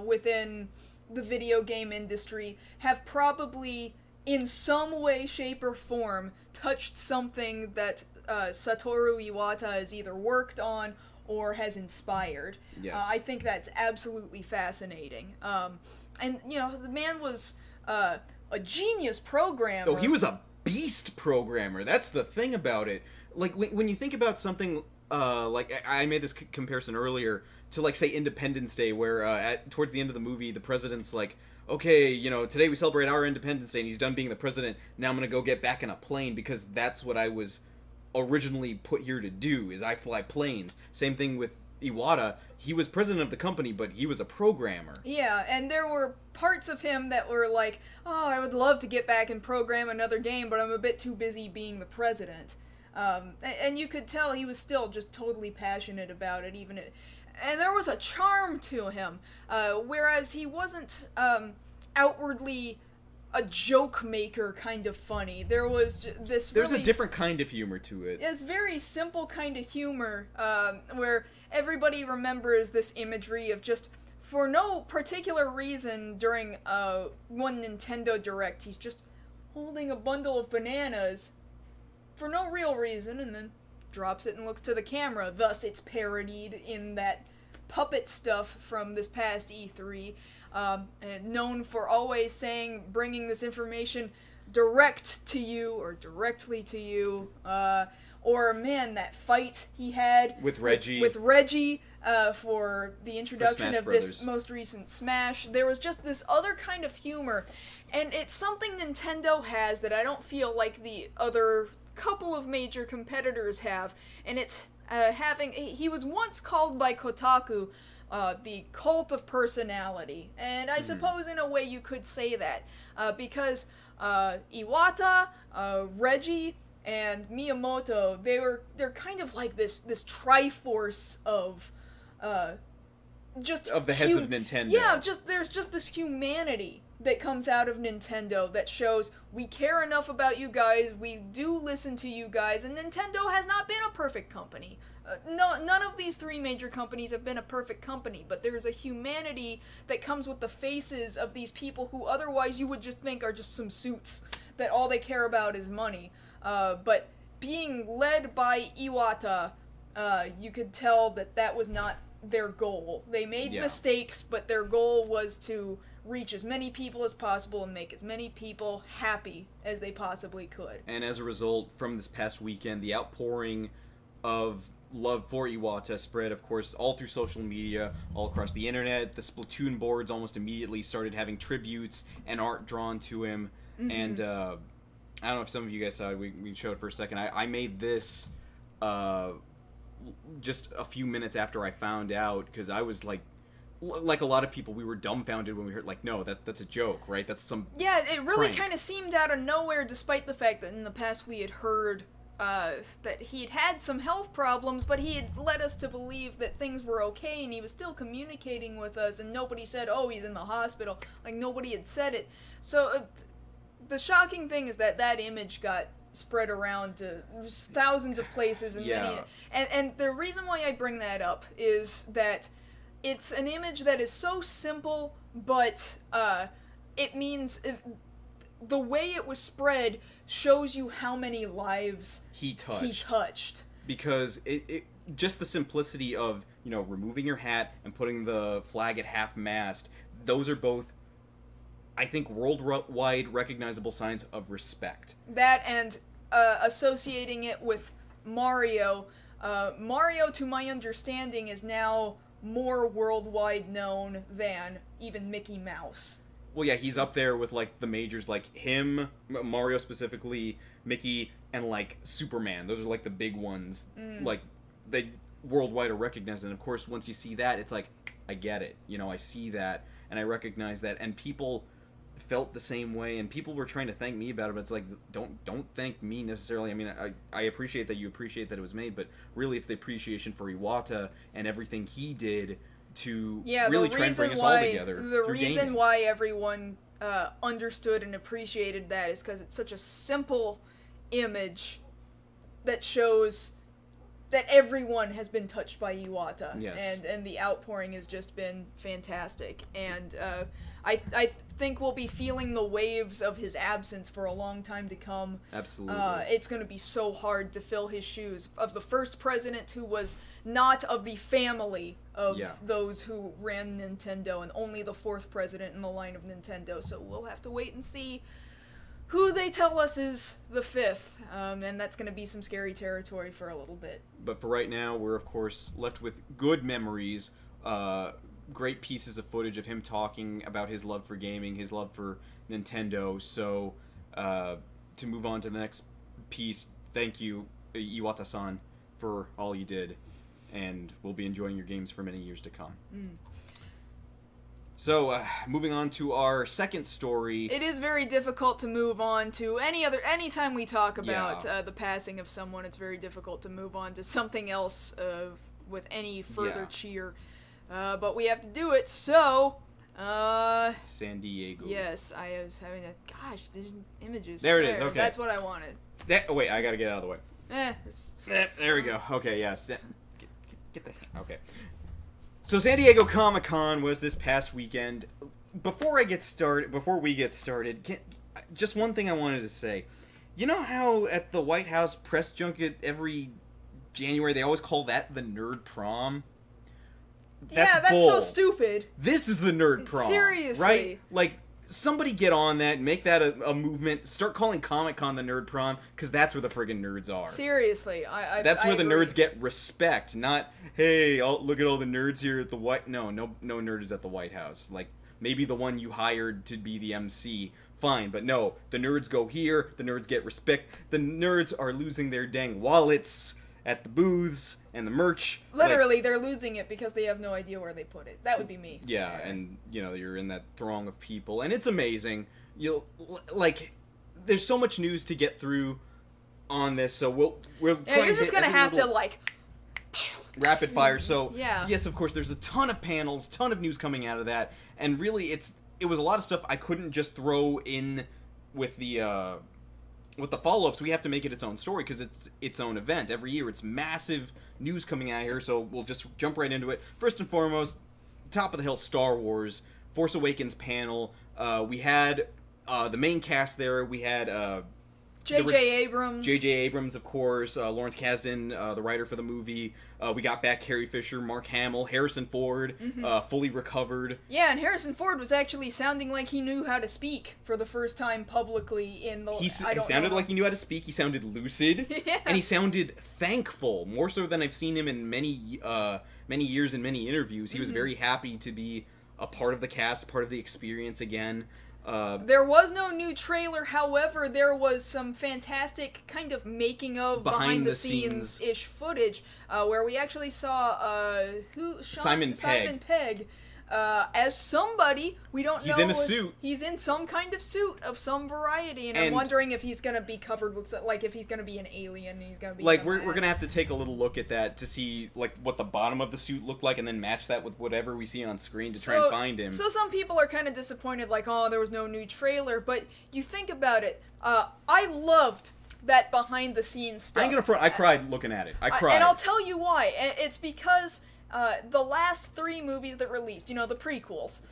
[SPEAKER 1] within the video game industry have probably in some way, shape, or form touched something that Satoru Iwata has either worked on or has inspired.
[SPEAKER 2] Yes.
[SPEAKER 1] I think that's absolutely fascinating. And, the man was a genius programmer.
[SPEAKER 2] Oh, he was a beast programmer. That's the thing about it. Like, when you think about something, like, I made this comparison earlier to, like, say, Independence Day, where towards the end of the movie, the president's like, okay, today we celebrate our Independence Day, and he's done being the president, now I'm gonna go get back in a plane, because that's what I was originally put here to do, is I fly planes. Same thing with Iwata. He was president of the company, but he was a programmer.
[SPEAKER 1] Yeah, and there were parts of him that were like, oh, I would love to get back and program another game, but I'm a bit too busy being the president. And you could tell he was still just totally passionate about it, and there was a charm to him, whereas he wasn't outwardly a joke maker kind of funny. There was this
[SPEAKER 2] There's a different kind of humor to it.
[SPEAKER 1] It's very simple kind of humor, where everybody remembers this imagery of just, for no particular reason, during one Nintendo Direct, he's just holding a bundle of bananas for no real reason, and then drops it and looks to the camera. Thus, it's parodied in that puppet stuff from this past E3. And known for always bringing this information direct to you, or directly to you. Or, man, that fight he had
[SPEAKER 2] with Reggie.
[SPEAKER 1] With Reggie for the introduction of this most recent Smash. There was just this other kind of humor. And it's something Nintendo has that I don't feel like the other couple of major competitors have. And it's he was once called by Kotaku the cult of personality. And I suppose in a way you could say that. Because Iwata, Reggie, and Miyamoto, they're kind of like this triforce of just
[SPEAKER 2] of the heads of Nintendo.
[SPEAKER 1] Yeah, there's just this humanity that comes out of Nintendo that shows we care enough about you guys, we do listen to you guys, and Nintendo has not been a perfect company. None of these three major companies have been a perfect company, but there's a humanity that comes with the faces of these people who otherwise you would just think are just some suits, that all they care about is money. But being led by Iwata, you could tell that was not their goal. They made mistakes, but their goal was to reach as many people as possible and make as many people happy as they possibly could.
[SPEAKER 2] And as a result, from this past weekend, the outpouring of love for Iwata spread, of course, all through social media, all across the internet. The Splatoon boards almost immediately started having tributes and art drawn to him. Mm-hmm. And I don't know if some of you guys saw it. We showed it for a second. I made this just a few minutes after I found out, because I was like a lot of people, we were dumbfounded when we heard, like, no, that's a joke, right? That's some
[SPEAKER 1] it really kind of seemed out of nowhere, despite the fact that in the past we had heard that he'd had some health problems, but he had led us to believe that things were okay, and he was still communicating with us, and nobody said, oh, he's in the hospital. Like, nobody had said it. So, the shocking thing is that image got spread around to thousands of places, and many... And the reason why I bring that up is that it's an image that is so simple, but it means... the way it was spread shows you how many lives he touched.
[SPEAKER 2] Because it just the simplicity of, removing your hat and putting the flag at half-mast, those are both, I think, worldwide recognizable signs of respect.
[SPEAKER 1] That and associating it with Mario. Mario, to my understanding, is now more worldwide known than even Mickey Mouse.
[SPEAKER 2] Well, yeah, he's up there with, like, the majors, like, him, Mario specifically, Mickey, and, like, Superman. Those are, like, the big ones. Like, they worldwide are recognized, and, of course, once you see that, it's like, I get it. I see that, and I recognize that, and people felt the same way, and people were trying to thank me about it, but it's like, don't thank me necessarily. I mean, I appreciate that you appreciate that it was made, but really it's the appreciation for Iwata and everything he did to really try and bring us all together.
[SPEAKER 1] The reason why everyone understood and appreciated that is because it's such a simple image that shows that everyone has been touched by Iwata.
[SPEAKER 2] Yes.
[SPEAKER 1] And the outpouring has just been fantastic. And I think we'll be feeling the waves of his absence for a long time to come.
[SPEAKER 2] Absolutely.
[SPEAKER 1] It's going to be so hard to fill his shoes. Of the first president who was not of the family of those who ran Nintendo, and only the fourth president in the line of Nintendo. So we'll have to wait and see who they tell us is the fifth. And that's going to be some scary territory for a little bit.
[SPEAKER 2] But for right now, we're, of course, left with good memories, great pieces of footage of him talking about his love for gaming, his love for Nintendo. So, to move on to the next piece, thank you, Iwata-san, for all you did, and we'll be enjoying your games for many years to come. So, moving on to our second story.
[SPEAKER 1] It is very difficult to move on to anytime we talk about the passing of someone, it's very difficult to move on to something else with any further cheer. But we have to do it, so...
[SPEAKER 2] San Diego.
[SPEAKER 1] Yes, I was having a... Gosh, there's images.
[SPEAKER 2] There it is, okay.
[SPEAKER 1] That's what I wanted.
[SPEAKER 2] Wait, I gotta get out of the way. There we go. Okay, yes. Get the... Okay. So San Diego Comic-Con was this past weekend. Before we get started, just one thing I wanted to say. You know how at the White House press junket every January. They always call that the nerd prom.
[SPEAKER 1] That's
[SPEAKER 2] bull.
[SPEAKER 1] so stupid.
[SPEAKER 2] This is the nerd prom.
[SPEAKER 1] Seriously.
[SPEAKER 2] Right? Like, somebody get on that, make that a movement, start calling Comic-Con the nerd prom, because that's where the friggin' nerds are.
[SPEAKER 1] Seriously.
[SPEAKER 2] That's where the
[SPEAKER 1] agree.
[SPEAKER 2] nerds get respect, not, hey, look at all the nerds here at the White... No nerds at the White House. Like, maybe the one you hired to be the MC, fine, but no, the nerds go here, the nerds get respect, the nerds are losing their dang wallets at the booths and the merch.
[SPEAKER 1] Literally,
[SPEAKER 2] like,
[SPEAKER 1] they're losing it because they have no idea where they put it. That would be me.
[SPEAKER 2] Yeah, and, you know, you're in that throng of people, and it's amazing. There's so much news to get through on this, so we'll try
[SPEAKER 1] you're just gonna have to, like...
[SPEAKER 2] rapid fire. So,
[SPEAKER 1] yeah.
[SPEAKER 2] Yes, of course, there's a ton of panels, ton of news coming out of that, and really, it was a lot of stuff I couldn't just throw in with the follow-ups. We have to make it its own story because it's its own event every year. It's massive news coming out here, so we'll just jump right into it. First and foremost, top of the hill, Star Wars Force Awakens panel. We had the main cast there. We had
[SPEAKER 1] J.J. Abrams.
[SPEAKER 2] J.J. Abrams, of course. Lawrence Kasdan, the writer for the movie. We got back Carrie Fisher, Mark Hamill, Harrison Ford, fully recovered.
[SPEAKER 1] Yeah, and Harrison Ford was actually sounding like he knew how to speak for the first time publicly in the...
[SPEAKER 2] He sounded like he knew how to speak. He sounded lucid.
[SPEAKER 1] Yeah.
[SPEAKER 2] And he sounded thankful, more so than I've seen him in many years in many interviews. He was very happy to be a part of the cast, part of the experience again.
[SPEAKER 1] There was no new trailer, however, there was some fantastic kind of making of behind-the-scenes-ish footage, where we actually saw,
[SPEAKER 2] Simon
[SPEAKER 1] Pegg, as somebody, we don't know.
[SPEAKER 2] He's in a suit.
[SPEAKER 1] He's in some kind of suit of some variety, and I'm wondering if he's gonna be covered with, like, if he's gonna be an alien, and he's gonna be...
[SPEAKER 2] Like, we're gonna have to take a little look at that to see, like, what the bottom of the suit looked like, and then match that with whatever we see on screen to try and find him.
[SPEAKER 1] So some people are kind of disappointed, like, oh, there was no new trailer, but you think about it, I loved that behind-the-scenes stuff.
[SPEAKER 2] I ain't gonna front, I cried looking at it. I cried.
[SPEAKER 1] And I'll tell you why. It's because... the last 3 movies that released, you know, the prequels,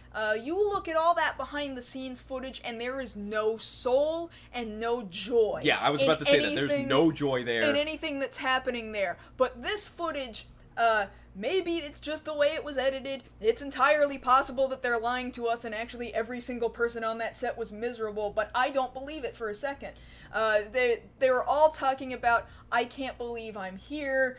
[SPEAKER 1] you look at all that behind-the-scenes footage, and there is no soul and no joy.
[SPEAKER 2] Yeah, I was about to say that. There's no joy there.
[SPEAKER 1] In anything that's happening there. But this footage, maybe it's just the way it was edited. It's entirely possible that they're lying to us, and actually every single person on that set was miserable, but I don't believe it for a second. They were all talking about, I can't believe I'm here,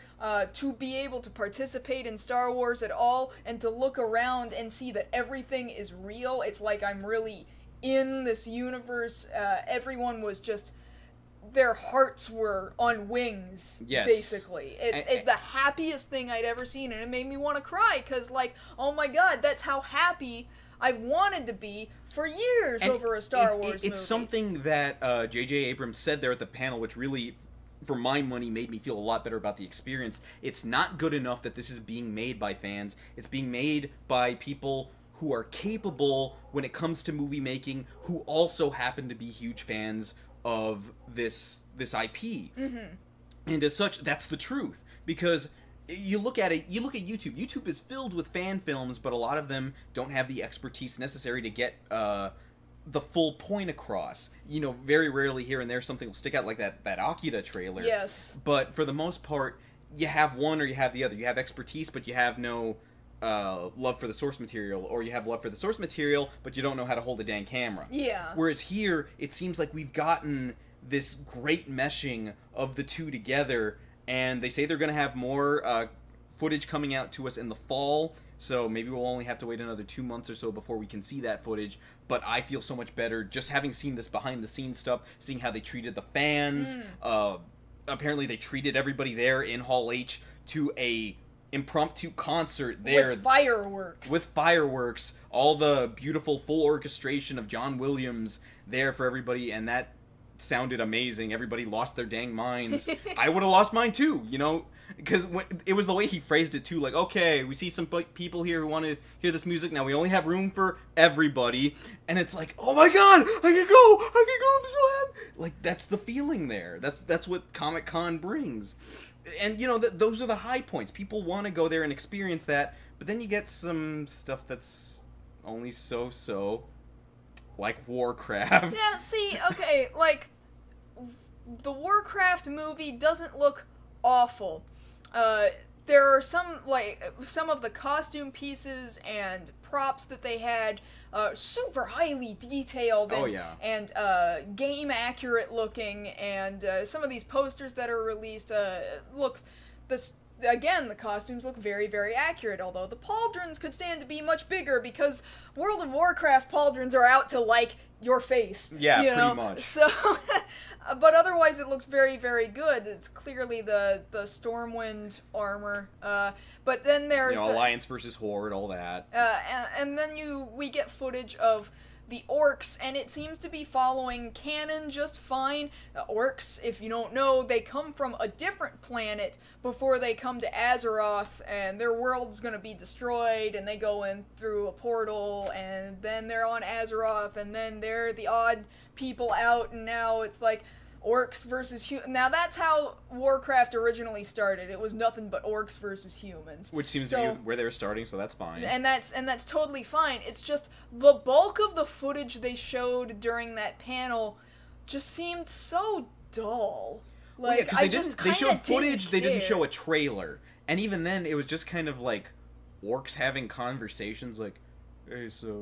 [SPEAKER 1] to be able to participate in Star Wars at all, and to look around and see that everything is real. It's like I'm really in this universe. Everyone was just... their hearts were on wings, basically. It's the happiest thing I'd ever seen, and it made me want to cry, because, like, oh my god, that's how happy I've wanted to be for years over a Star Wars movie.
[SPEAKER 2] It's something that J.J. Abrams said there at the panel, which really, for my money, made me feel a lot better about the experience. It's not good enough that this is being made by fans. It's being made by people who are capable when it comes to movie making, who also happen to be huge fans of this IP. And as such, that's the truth. Because you look at it, you look at YouTube. YouTube is filled with fan films, but a lot of them don't have the expertise necessary to get the full point across. You know, very rarely here and there something will stick out, like that Akira trailer.
[SPEAKER 1] Yes.
[SPEAKER 2] But for the most part, you have one or you have the other. You have expertise, but you have no love for the source material, or you have love for the source material, but you don't know how to hold a dang camera.
[SPEAKER 1] Yeah.
[SPEAKER 2] Whereas here, it seems like we've gotten this great meshing of the two together, and they say they're going to have more footage coming out to us in the fall, so maybe we'll only have to wait another 2 months or so before we can see that footage, but I feel so much better just having seen this behind-the-scenes stuff, seeing how they treated the fans. Apparently they treated everybody there in Hall H to a impromptu concert there.
[SPEAKER 1] With fireworks.
[SPEAKER 2] All the beautiful full orchestration of John Williams there for everybody, and that sounded amazing. Everybody lost their dang minds. I would have lost mine too, you know, because it was the way he phrased it too, like, okay, we see some people here who want to hear this music, now we only have room for everybody, and it's like, oh my god, I can go, I'm so happy. Like, that's the feeling there. That's what Comic-Con brings. And, you know, those are the high points. People want to go there and experience that, but then you get some stuff that's only so-so, like Warcraft.
[SPEAKER 1] Yeah, see, okay, like, the Warcraft movie doesn't look awful. There are some of the costume pieces and props that they had, super highly detailed and,
[SPEAKER 2] Oh, yeah.
[SPEAKER 1] and game accurate looking, and some of these posters that are released look this. Again, the costumes look very, very accurate, although the pauldrons could stand to be much bigger because World of Warcraft pauldrons are out to, like, your face.
[SPEAKER 2] Yeah,
[SPEAKER 1] you know?
[SPEAKER 2] pretty much.
[SPEAKER 1] So, but otherwise it looks very, very good. It's clearly the Stormwind armor. But then there's
[SPEAKER 2] Alliance versus Horde, all that.
[SPEAKER 1] and then we get footage of the orcs, and it seems to be following canon just fine. Orcs, if you don't know, they come from a different planet before they come to Azeroth, and their world's gonna be destroyed, and they go in through a portal, and then they're on Azeroth, and then they're the odd people out, and now it's like orcs versus humans. Now that's how Warcraft originally started. It was nothing but orcs versus humans.
[SPEAKER 2] Which seems to be where they were starting, so that's fine.
[SPEAKER 1] And that's totally fine. It's just the bulk of the footage they showed during that panel just seemed so dull. Like,
[SPEAKER 2] well, yeah, because they showed footage, they didn't show a trailer. And even then, it was just kind of like orcs having conversations like, hey, so,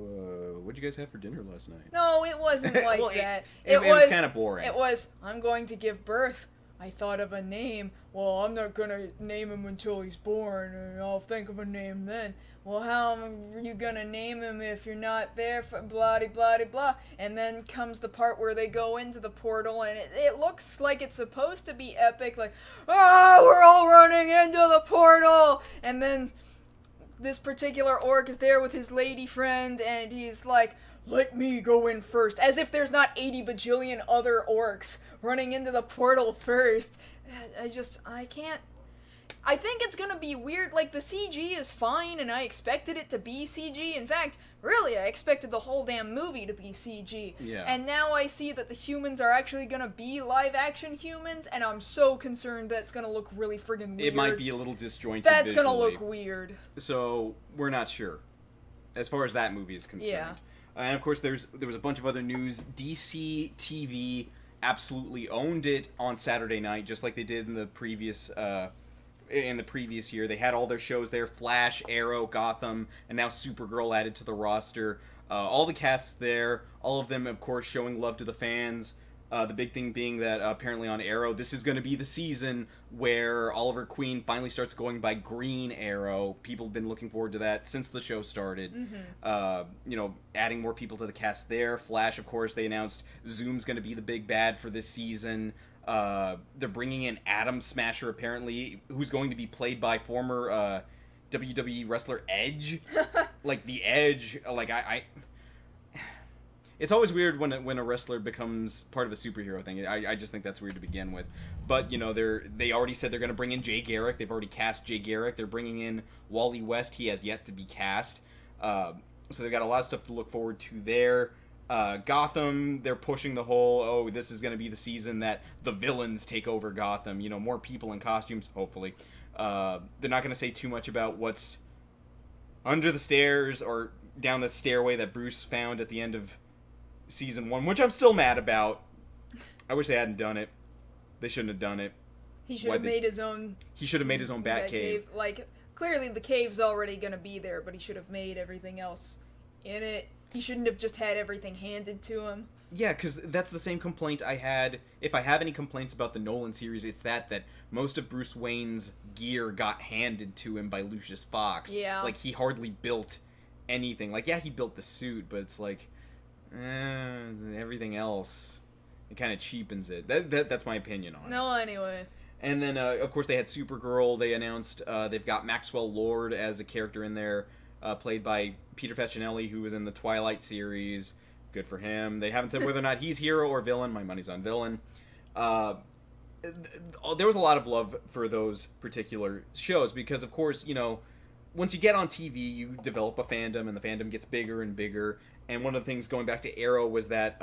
[SPEAKER 2] what'd you guys have for dinner last night?
[SPEAKER 1] No, it wasn't like
[SPEAKER 2] well,
[SPEAKER 1] that.
[SPEAKER 2] It was kind of boring.
[SPEAKER 1] It was, I'm going to give birth. I thought of a name. Well, I'm not gonna name him until he's born, and I'll think of a name then. Well, how are you gonna name him if you're not there for blah blah blah? And then comes the part where they go into the portal, and it looks like it's supposed to be epic, like, oh, we're all running into the portal! And then this particular orc is there with his lady friend, and he's like, let me go in first, as if there's not 80 bajillion other orcs running into the portal first. I can't. I think it's gonna be weird. Like, the CG is fine, and I expected it to be CG. In fact, really, I expected the whole damn movie to be CG.
[SPEAKER 2] Yeah.
[SPEAKER 1] And now I see that the humans are actually gonna be live-action humans, and I'm so concerned that's gonna look really friggin' weird.
[SPEAKER 2] It might be a little disjointed
[SPEAKER 1] That's
[SPEAKER 2] visually.
[SPEAKER 1] gonna look weird.
[SPEAKER 2] So, we're not sure, as far as that movie is concerned.
[SPEAKER 1] Yeah.
[SPEAKER 2] And, of course, there was a bunch of other news. DC TV absolutely owned it on Saturday night, just like they did in the previous year. They had all their shows there: Flash, Arrow, Gotham, and now Supergirl added to the roster. All the casts there, all of them, of course, showing love to the fans. The big thing being that apparently on Arrow, this is going to be the season where Oliver Queen finally starts going by Green Arrow. People have been looking forward to that since the show started. Mm-hmm. Adding more people to the cast there. Flash, of course, they announced Zoom's going to be the big bad for this season. They're bringing in Atom Smasher, apparently, who's going to be played by former WWE wrestler Edge. Like, the Edge, like, it's always weird when a wrestler becomes part of a superhero thing. I just think that's weird to begin with. But, they already said they're going to bring in Jay Garrick. They've already cast Jay Garrick. They're bringing in Wally West. He has yet to be cast. So they've got a lot of stuff to look forward to there. Gotham, they're pushing the whole, this is going to be the season that the villains take over Gotham. More people in costumes, hopefully. They're not going to say too much about what's under the stairs or down the stairway that Bruce found at the end of Season 1, which I'm still mad about. I wish they hadn't done it. They shouldn't have done it.
[SPEAKER 1] He should have made his own...
[SPEAKER 2] He should have made his own Bat Cave.
[SPEAKER 1] Like, clearly the cave's already going to be there, but he should have made everything else in it. He shouldn't have just had everything handed to him.
[SPEAKER 2] Yeah, because that's the same complaint I had. If I have any complaints about the Nolan series, it's that most of Bruce Wayne's gear got handed to him by Lucius Fox.
[SPEAKER 1] Yeah.
[SPEAKER 2] Like, he hardly built anything. Like, yeah, he built the suit, but it's like... everything else, it kind of cheapens it. That's my opinion on it.
[SPEAKER 1] No, anyway.
[SPEAKER 2] And then, of course, they had Supergirl. They announced they've got Maxwell Lord as a character in there, played by Peter Facinelli, who was in the Twilight series. Good for him. They haven't said whether or not he's hero or villain. My money's on villain. There was a lot of love for those particular shows because, of course, once you get on TV, you develop a fandom, and the fandom gets bigger and bigger. And one of the things going back to Arrow was that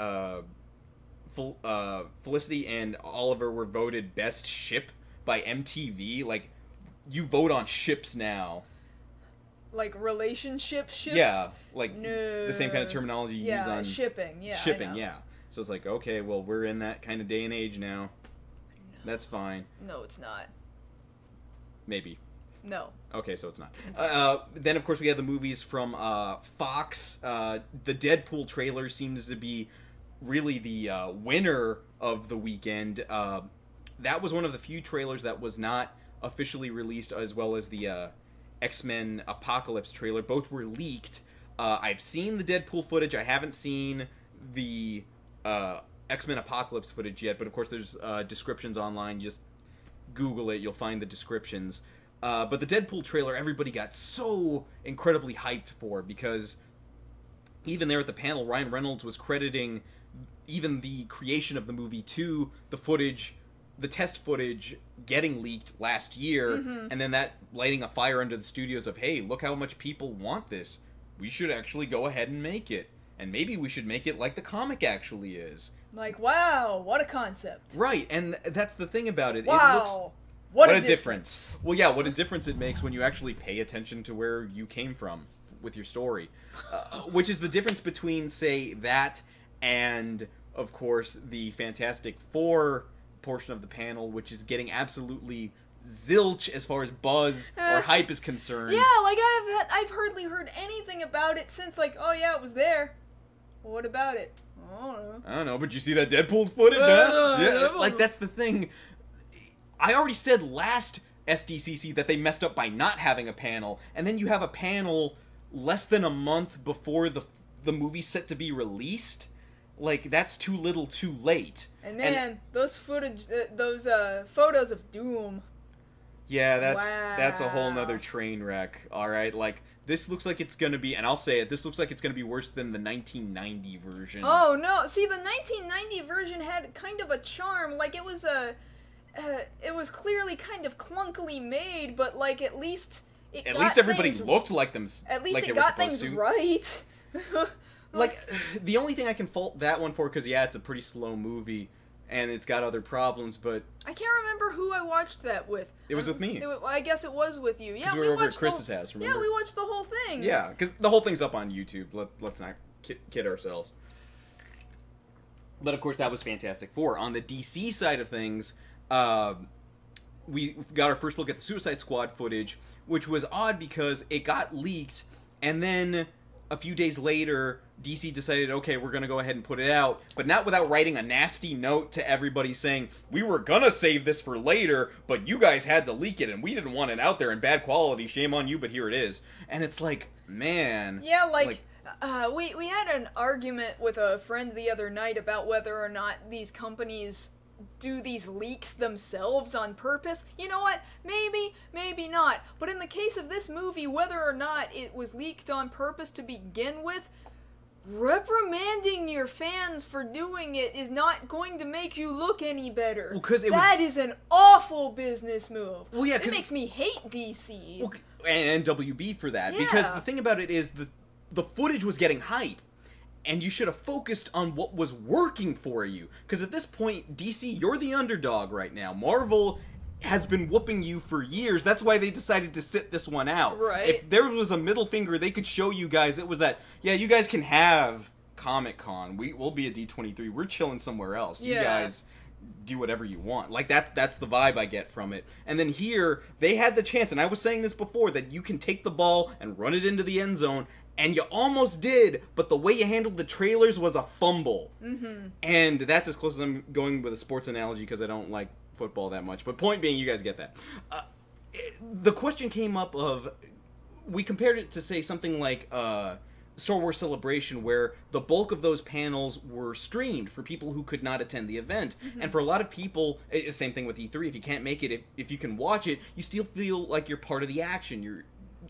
[SPEAKER 2] Felicity and Oliver were voted best ship by MTV. Like, you vote on ships now.
[SPEAKER 1] Like relationship ships?
[SPEAKER 2] Yeah, like the same kind of terminology you use on
[SPEAKER 1] shipping. Yeah,
[SPEAKER 2] shipping. Yeah. So it's like, okay, well, we're in that kind of day and age now.
[SPEAKER 1] No.
[SPEAKER 2] That's fine.
[SPEAKER 1] No, it's not.
[SPEAKER 2] Maybe.
[SPEAKER 1] No.
[SPEAKER 2] Okay, so it's not. Then, of course, we had the movies from Fox. The Deadpool trailer seems to be really the winner of the weekend. That was one of the few trailers that was not officially released, as well as the X-Men Apocalypse trailer. Both were leaked. I've seen the Deadpool footage. I haven't seen the X-Men Apocalypse footage yet, but of course there's descriptions online. You just Google it, you'll find the descriptions. But the Deadpool trailer, everybody got so incredibly hyped for, because even there at the panel, Ryan Reynolds was crediting even the creation of the movie to the footage, the test footage getting leaked last year, and then that lighting a fire under the studios of, hey, look how much people want this. We should actually go ahead and make it. And maybe we should make it like the comic actually is.
[SPEAKER 1] Like, wow, what a concept.
[SPEAKER 2] Right, and that's the thing about it.
[SPEAKER 1] Wow.
[SPEAKER 2] It looks... What a difference. Well, yeah, what a difference it makes when you actually pay attention to where you came from with your story. Which is the difference between, say, that and, of course, the Fantastic Four portion of the panel, which is getting absolutely zilch as far as buzz or hype is concerned.
[SPEAKER 1] Yeah, like, I've hardly heard anything about it since, like, oh yeah, it was there. Well, what about it?
[SPEAKER 2] I don't know, but you see that Deadpool footage, huh? Yeah, like, that's the thing. I already said last SDCC that they messed up by not having a panel, and then you have a panel less than a month before the movie's set to be released. Like, that's too little too late.
[SPEAKER 1] And man, those footage, those photos of Doom.
[SPEAKER 2] Yeah, that's a whole nother train wreck, alright? Like, this looks like it's gonna be, and I'll say it, this looks like it's gonna be worse than the 1990 version.
[SPEAKER 1] Oh, no. See, the 1990 version had kind of a charm. Like, it was it was clearly kind of clunkily made, but, like, at least
[SPEAKER 2] everybody looked like them.
[SPEAKER 1] At least
[SPEAKER 2] like
[SPEAKER 1] it got things right.
[SPEAKER 2] Like, the only thing I can fault that one for, because, yeah, it's a pretty slow movie, and it's got other problems, but...
[SPEAKER 1] I can't remember who I watched that with.
[SPEAKER 2] It was with me.
[SPEAKER 1] I guess it was with you. Yeah,
[SPEAKER 2] we were over at Chris's house, remember?
[SPEAKER 1] Yeah, we watched the whole thing.
[SPEAKER 2] Yeah, because the whole thing's up on YouTube. Let's not kid ourselves. But, of course, that was Fantastic Four. On the DC side of things... we got our first look at the Suicide Squad footage, which was odd because it got leaked, and then a few days later, DC decided, okay, we're going to go ahead and put it out, but not without writing a nasty note to everybody saying, we were going to save this for later, but you guys had to leak it, and we didn't want it out there in bad quality. Shame on you, but here it is. And it's like, man.
[SPEAKER 1] Yeah, we had an argument with a friend the other night about whether or not these companies do these leaks themselves on purpose. You know what? Maybe not. But in the case of this movie, whether or not it was leaked on purpose to begin with, reprimanding your fans for doing it is not going to make you look any better.
[SPEAKER 2] Well, 'cause
[SPEAKER 1] that is an awful business move.
[SPEAKER 2] Well, yeah,
[SPEAKER 1] it makes me hate DC.
[SPEAKER 2] Well, and WB for that. Yeah. Because the thing about it is the footage was getting hype. And you should have focused on what was working for you. Because at this point, DC, you're the underdog right now. Marvel has been whooping you for years. That's why they decided to sit this one out.
[SPEAKER 1] Right.
[SPEAKER 2] If there was a middle finger they could show you guys, it was that, yeah, you guys can have Comic-Con. We'll be at D23. We're chilling somewhere else. Yeah. You guys do whatever you want. Like, that's the vibe I get from it. And then here, they had the chance, and I was saying this before, that you can take the ball and run it into the end zone, and you almost did, but the way you handled the trailers was a fumble. Mm-hmm. And that's as close as I'm going with a sports analogy because I don't like football that much. But point being, you guys get that. The question came up of, we compared it to, say, something like Star Wars Celebration, where the bulk of those panels were streamed for people who could not attend the event. Mm-hmm. And for a lot of people, same thing with E3, if you can't make it, if you can watch it, you still feel like you're part of the action.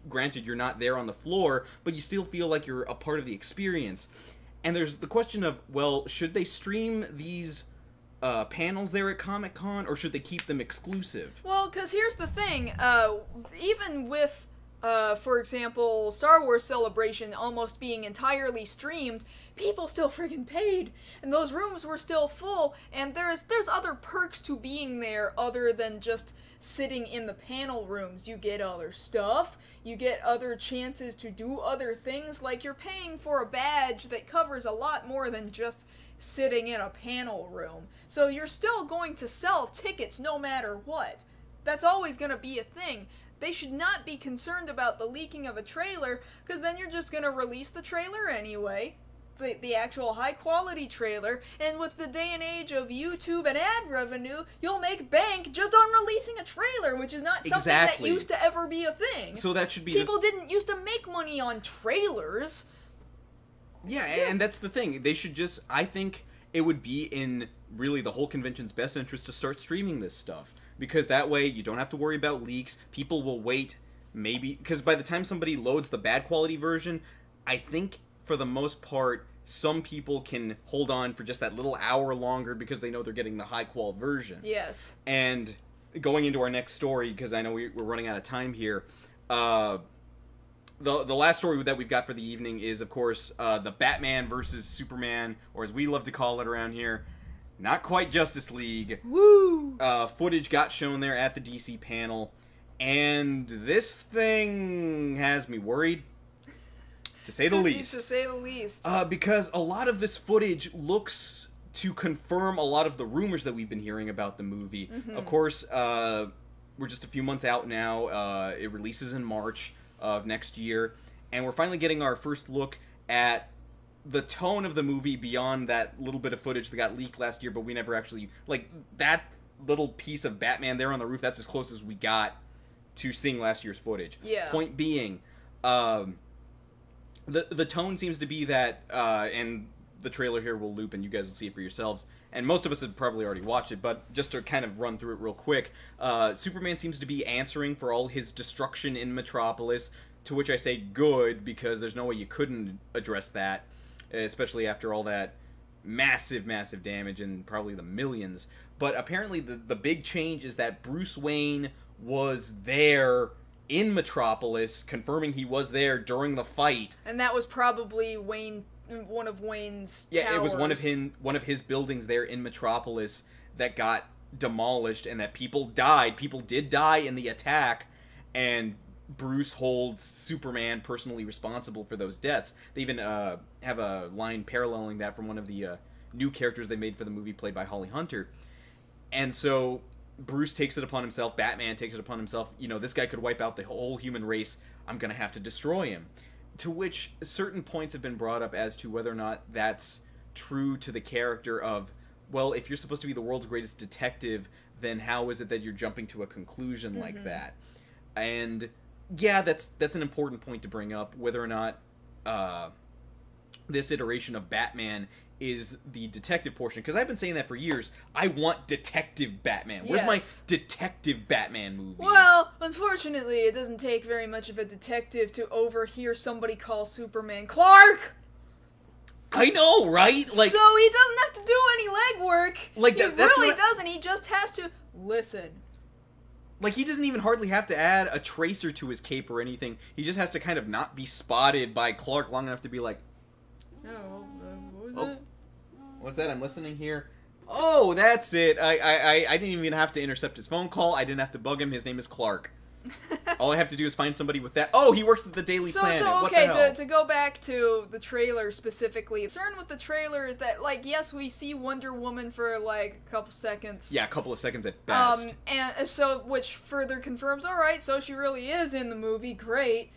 [SPEAKER 2] Granted, you're not there on the floor, but you still feel like you're a part of the experience. And there's the question of, well, should they stream these panels there at Comic-Con, or should they keep them exclusive?
[SPEAKER 1] Well, because here's the thing. Even with, for example, Star Wars Celebration almost being entirely streamed, people still friggin' paid, and those rooms were still full, and there's other perks to being there other than just sitting in the panel rooms. You get other stuff, you get other chances to do other things, like you're paying for a badge that covers a lot more than just sitting in a panel room. So you're still going to sell tickets no matter what. that's always going to be a thing. They should not be concerned about the leaking of a trailer, because then you're just going to release the trailer anyway. The actual high-quality trailer, and with the day and age of YouTube and ad revenue, you'll make bank just on releasing a trailer, which is not something that used to ever be a thing.
[SPEAKER 2] So that should be...
[SPEAKER 1] People didn't used to make money on trailers.
[SPEAKER 2] Yeah, and that's the thing. They should just... I think it would be in really the whole convention's best interest to start streaming this stuff. Because that way, you don't have to worry about leaks. People will wait, maybe... Because by the time somebody loads the bad quality version, I think, for the most part, some people can hold on for just that little hour longer because they know they're getting the high-quality version.
[SPEAKER 1] Yes.
[SPEAKER 2] And going into our next story, because I know we're running out of time here, the last story that we've got for the evening is, of course, the Batman versus Superman, or as we love to call it around here, not quite Justice League.
[SPEAKER 1] Woo!
[SPEAKER 2] Footage got shown there at the DC panel, and this thing has me worried. To say the least.
[SPEAKER 1] To say the least.
[SPEAKER 2] Because a lot of this footage looks to confirm a lot of the rumors that we've been hearing about the movie. Mm-hmm. Of course, we're just a few months out now. It releases in March of next year. And we're finally getting our first look at the tone of the movie beyond that little bit of footage that got leaked last year, but we never actually... Like, that little piece of Batman there on the roof, that's as close as we got to seeing last year's footage.
[SPEAKER 1] Yeah.
[SPEAKER 2] Point being... The tone seems to be that, and the trailer here will loop and you guys will see it for yourselves, and most of us have probably already watched it, but just to kind of run through it real quick, Superman seems to be answering for all his destruction in Metropolis, to which I say good, because there's no way you couldn't address that, especially after all that massive, massive damage and probably the millions. But apparently the big change is that Bruce Wayne was there in Metropolis, confirming he was there during the fight.
[SPEAKER 1] And that was probably one of Wayne's towers.
[SPEAKER 2] Yeah, it was one of his buildings there in Metropolis that got demolished, and that people died. People did die in the attack, and Bruce holds Superman personally responsible for those deaths. They even have a line paralleling that from one of the new characters they made for the movie, played by Holly Hunter. And so Bruce takes it upon himself, Batman takes it upon himself, you know, this guy could wipe out the whole human race, I'm gonna have to destroy him. To which certain points have been brought up as to whether or not that's true to the character of, well, if you're supposed to be the world's greatest detective, then how is it that you're jumping to a conclusion like that? And yeah, that's an important point to bring up, whether or not this iteration of Batman is the detective portion, because I've been saying that for years. I want detective Batman. Where's my detective Batman movie?
[SPEAKER 1] Well, unfortunately, it doesn't take very much of a detective to overhear somebody call Superman Clark!
[SPEAKER 2] I know, right? Like,
[SPEAKER 1] so he doesn't have to do any legwork.
[SPEAKER 2] Like
[SPEAKER 1] he really doesn't. He just has to listen.
[SPEAKER 2] Like, he doesn't even hardly have to add a tracer to his cape or anything. He just has to kind of not be spotted by Clark long enough to be like,
[SPEAKER 1] oh, what was that?
[SPEAKER 2] What's that? I'm listening here. Oh, that's it. I didn't even have to intercept his phone call. I didn't have to bug him. His name is Clark. All I have to do is find somebody with that. Oh, he works at the Daily Planet.
[SPEAKER 1] So,
[SPEAKER 2] what
[SPEAKER 1] okay,
[SPEAKER 2] the hell?
[SPEAKER 1] To go back to the trailer specifically, the concern with the trailer is that, like, yes, we see Wonder Woman for, like, a couple seconds.
[SPEAKER 2] Yeah, a couple of seconds at best.
[SPEAKER 1] And so, which further confirms, alright, so she really is in the movie, great.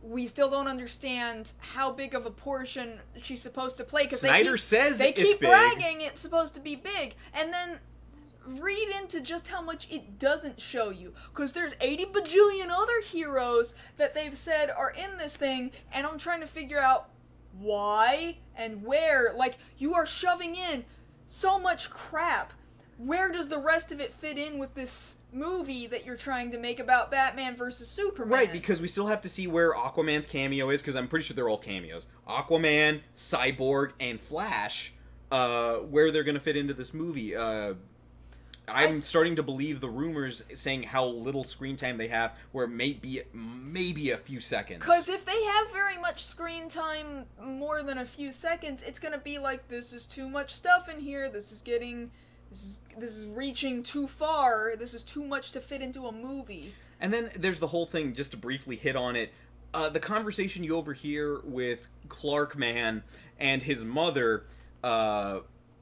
[SPEAKER 1] We still don't understand how big of a portion she's supposed to play, because
[SPEAKER 2] Snyder says
[SPEAKER 1] they
[SPEAKER 2] it's
[SPEAKER 1] keep
[SPEAKER 2] big.
[SPEAKER 1] bragging it's supposed to be big, and then read into just how much it doesn't show you, because there's 80 bajillion other heroes that they've said are in this thing, and I'm trying to figure out why and where. Like, you are shoving in so much crap. Where does the rest of it fit in with this movie that you're trying to make about Batman versus Superman?
[SPEAKER 2] Right, because we still have to see where Aquaman's cameo is, because I'm pretty sure they're all cameos. Aquaman, Cyborg, and Flash, where they're going to fit into this movie. I'm starting to believe the rumors saying how little screen time they have, where it may be maybe a few seconds.
[SPEAKER 1] Because if they have very much screen time, more than a few seconds, it's going to be like, this is too much stuff in here, this is reaching too far, this is too much to fit into a movie.
[SPEAKER 2] And then there's the whole thing, just to briefly hit on it, the conversation you overhear with Clark Man and his mother,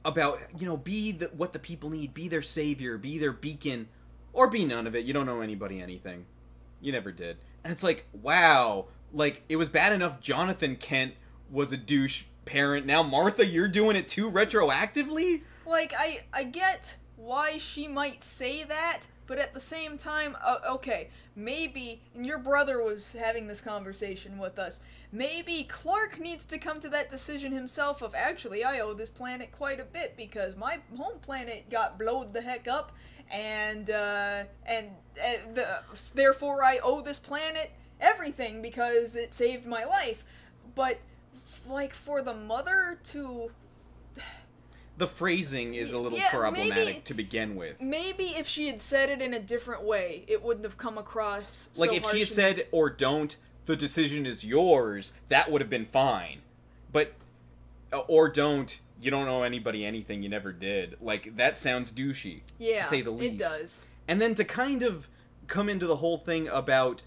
[SPEAKER 2] about, you know, be what the people need, be their savior, be their beacon. Or be none of it. You don't know anybody anything. You never did. And it's like, wow. Like, it was bad enough Jonathan Kent was a douche parent. Now, Martha, you're doing it too retroactively?
[SPEAKER 1] Like, I get why she might say that, but at the same time, okay, maybe, and your brother was having this conversation with us, maybe Clark needs to come to that decision himself of, actually, I owe this planet quite a bit, because my home planet got blowed the heck up, and therefore I owe this planet everything, because it saved my life. But, like, for the mother to...
[SPEAKER 2] The phrasing is a little problematic to begin with. Maybe
[SPEAKER 1] if she had said it in a different way, it wouldn't have come across so
[SPEAKER 2] like, if she had said, or don't, the decision is yours, that would have been fine. But, or don't, you don't owe anybody anything, you never did. Like, that sounds douchey, to say the least.
[SPEAKER 1] It does.
[SPEAKER 2] And then to kind of come into the whole thing about...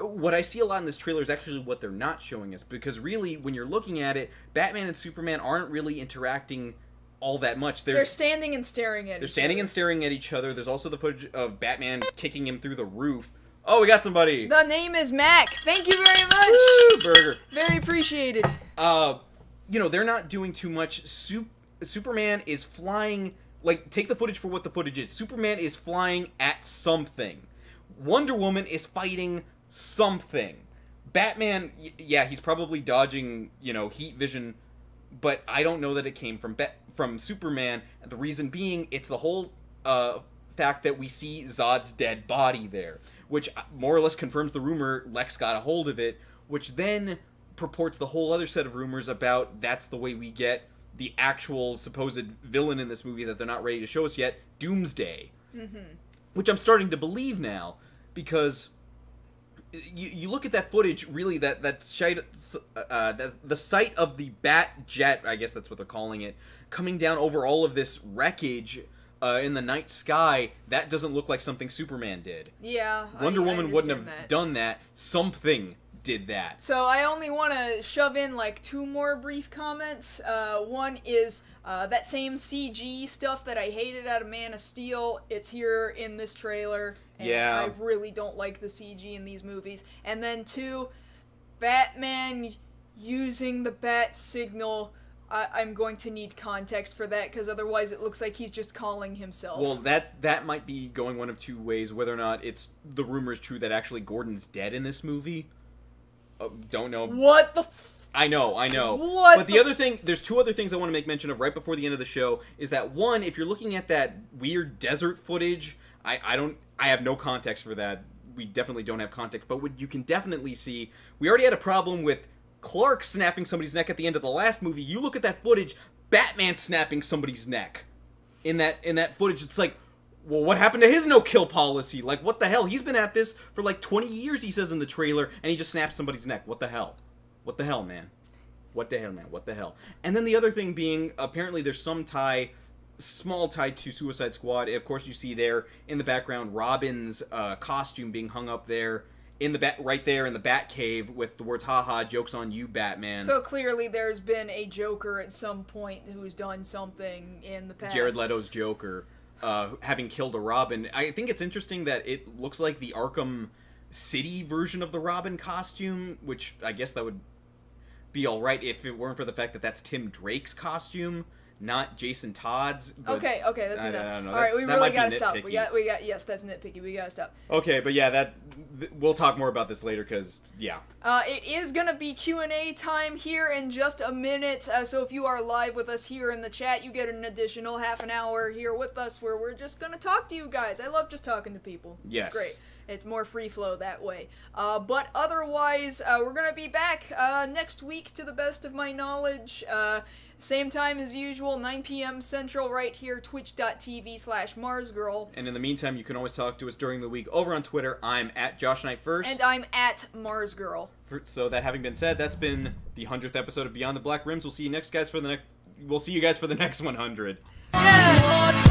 [SPEAKER 2] What I see a lot in this trailer is actually what they're not showing us, because really, when you're looking at it, Batman and Superman aren't really interacting all that much.
[SPEAKER 1] They're standing and staring at each other.
[SPEAKER 2] They're standing and staring at each other. There's also the footage of Batman kicking him through the roof. Oh, we got somebody!
[SPEAKER 1] The name is Mac. Thank you very much!
[SPEAKER 2] Woo, burger.
[SPEAKER 1] Very appreciated.
[SPEAKER 2] You know, they're not doing too much. Superman is flying... Like, take the footage for what the footage is. Superman is flying at something. Wonder Woman is fighting... something. Batman, yeah, he's probably dodging, you know, heat vision, but I don't know that it came from Superman. The reason being, it's the whole fact that we see Zod's dead body there, which more or less confirms the rumor Lex got a hold of it, which then purports the whole other set of rumors about that's the way we get the actual supposed villain in this movie that they're not ready to show us yet, Doomsday. Mm-hmm. Which I'm starting to believe now, because... You look at that footage, really, the sight of the Bat Jet, I guess that's what they're calling it, coming down over all of this wreckage in the night sky, that doesn't look like something Superman did.
[SPEAKER 1] Yeah,
[SPEAKER 2] Wonder Woman wouldn't have done that. Something did that.
[SPEAKER 1] So I only want to shove in like 2 more brief comments. One is that same CG stuff that I hated out of Man of Steel. It's here in this trailer. And
[SPEAKER 2] yeah.
[SPEAKER 1] I really don't like the CG in these movies. And then 2, Batman using the bat signal. I'm going to need context for that, because otherwise it looks like he's just calling himself.
[SPEAKER 2] Well, that might be going one of 2 ways, whether or not it's the rumor is true that actually Gordon's dead in this movie. Don't know.
[SPEAKER 1] What the
[SPEAKER 2] I know.
[SPEAKER 1] What
[SPEAKER 2] but the other thing, there's 2 other things I want to make mention of right before the end of the show, is that one, if you're looking at that weird desert footage, I have no context for that. We definitely don't have context, but what you can definitely see, we already had a problem with Clark snapping somebody's neck at the end of the last movie. You look at that footage, Batman snapping somebody's neck. In that footage, it's like, well, what happened to his no-kill policy? Like, what the hell? He's been at this for like 20 years, he says in the trailer, and he just snaps somebody's neck. What the hell? What the hell, man? What the hell, man? What the hell? And then the other thing being, apparently there's some small tie to Suicide Squad. Of course, you see there in the background Robin's costume being hung up there right there in the Batcave with the words "haha, joke's on you, Batman."
[SPEAKER 1] So clearly there's been a Joker at some point who's done something in the past.
[SPEAKER 2] Jared Leto's Joker, having killed a Robin. I think it's interesting that it looks like the Arkham City version of the Robin costume, which I guess that would be alright if it weren't for the fact that that's Tim Drake's costume, not Jason Todd's.
[SPEAKER 1] Okay, that's enough. Alright, we really gotta stop. Yes, that's nitpicky. We gotta stop.
[SPEAKER 2] Okay, but yeah, we'll talk more about this later, because, yeah.
[SPEAKER 1] It is gonna be Q&A time here in just a minute, so if you are live with us here in the chat, you get an additional half an hour here with us, where we're just gonna talk to you guys. I love just talking to people.
[SPEAKER 2] Yes.
[SPEAKER 1] It's great. It's more free flow that way. But otherwise, we're gonna be back next week, to the best of my knowledge. Same time as usual, 9 p.m. Central, right here, twitch.tv/MarsGirl.
[SPEAKER 2] And in the meantime, you can always talk to us during the week over on Twitter. I'm at JoshKnight1st.
[SPEAKER 1] And I'm at MarsGirl.
[SPEAKER 2] So that having been said, that's been the 100th episode of Beyond the Black Rims. We'll see you guys for the next 100.
[SPEAKER 1] Yeah.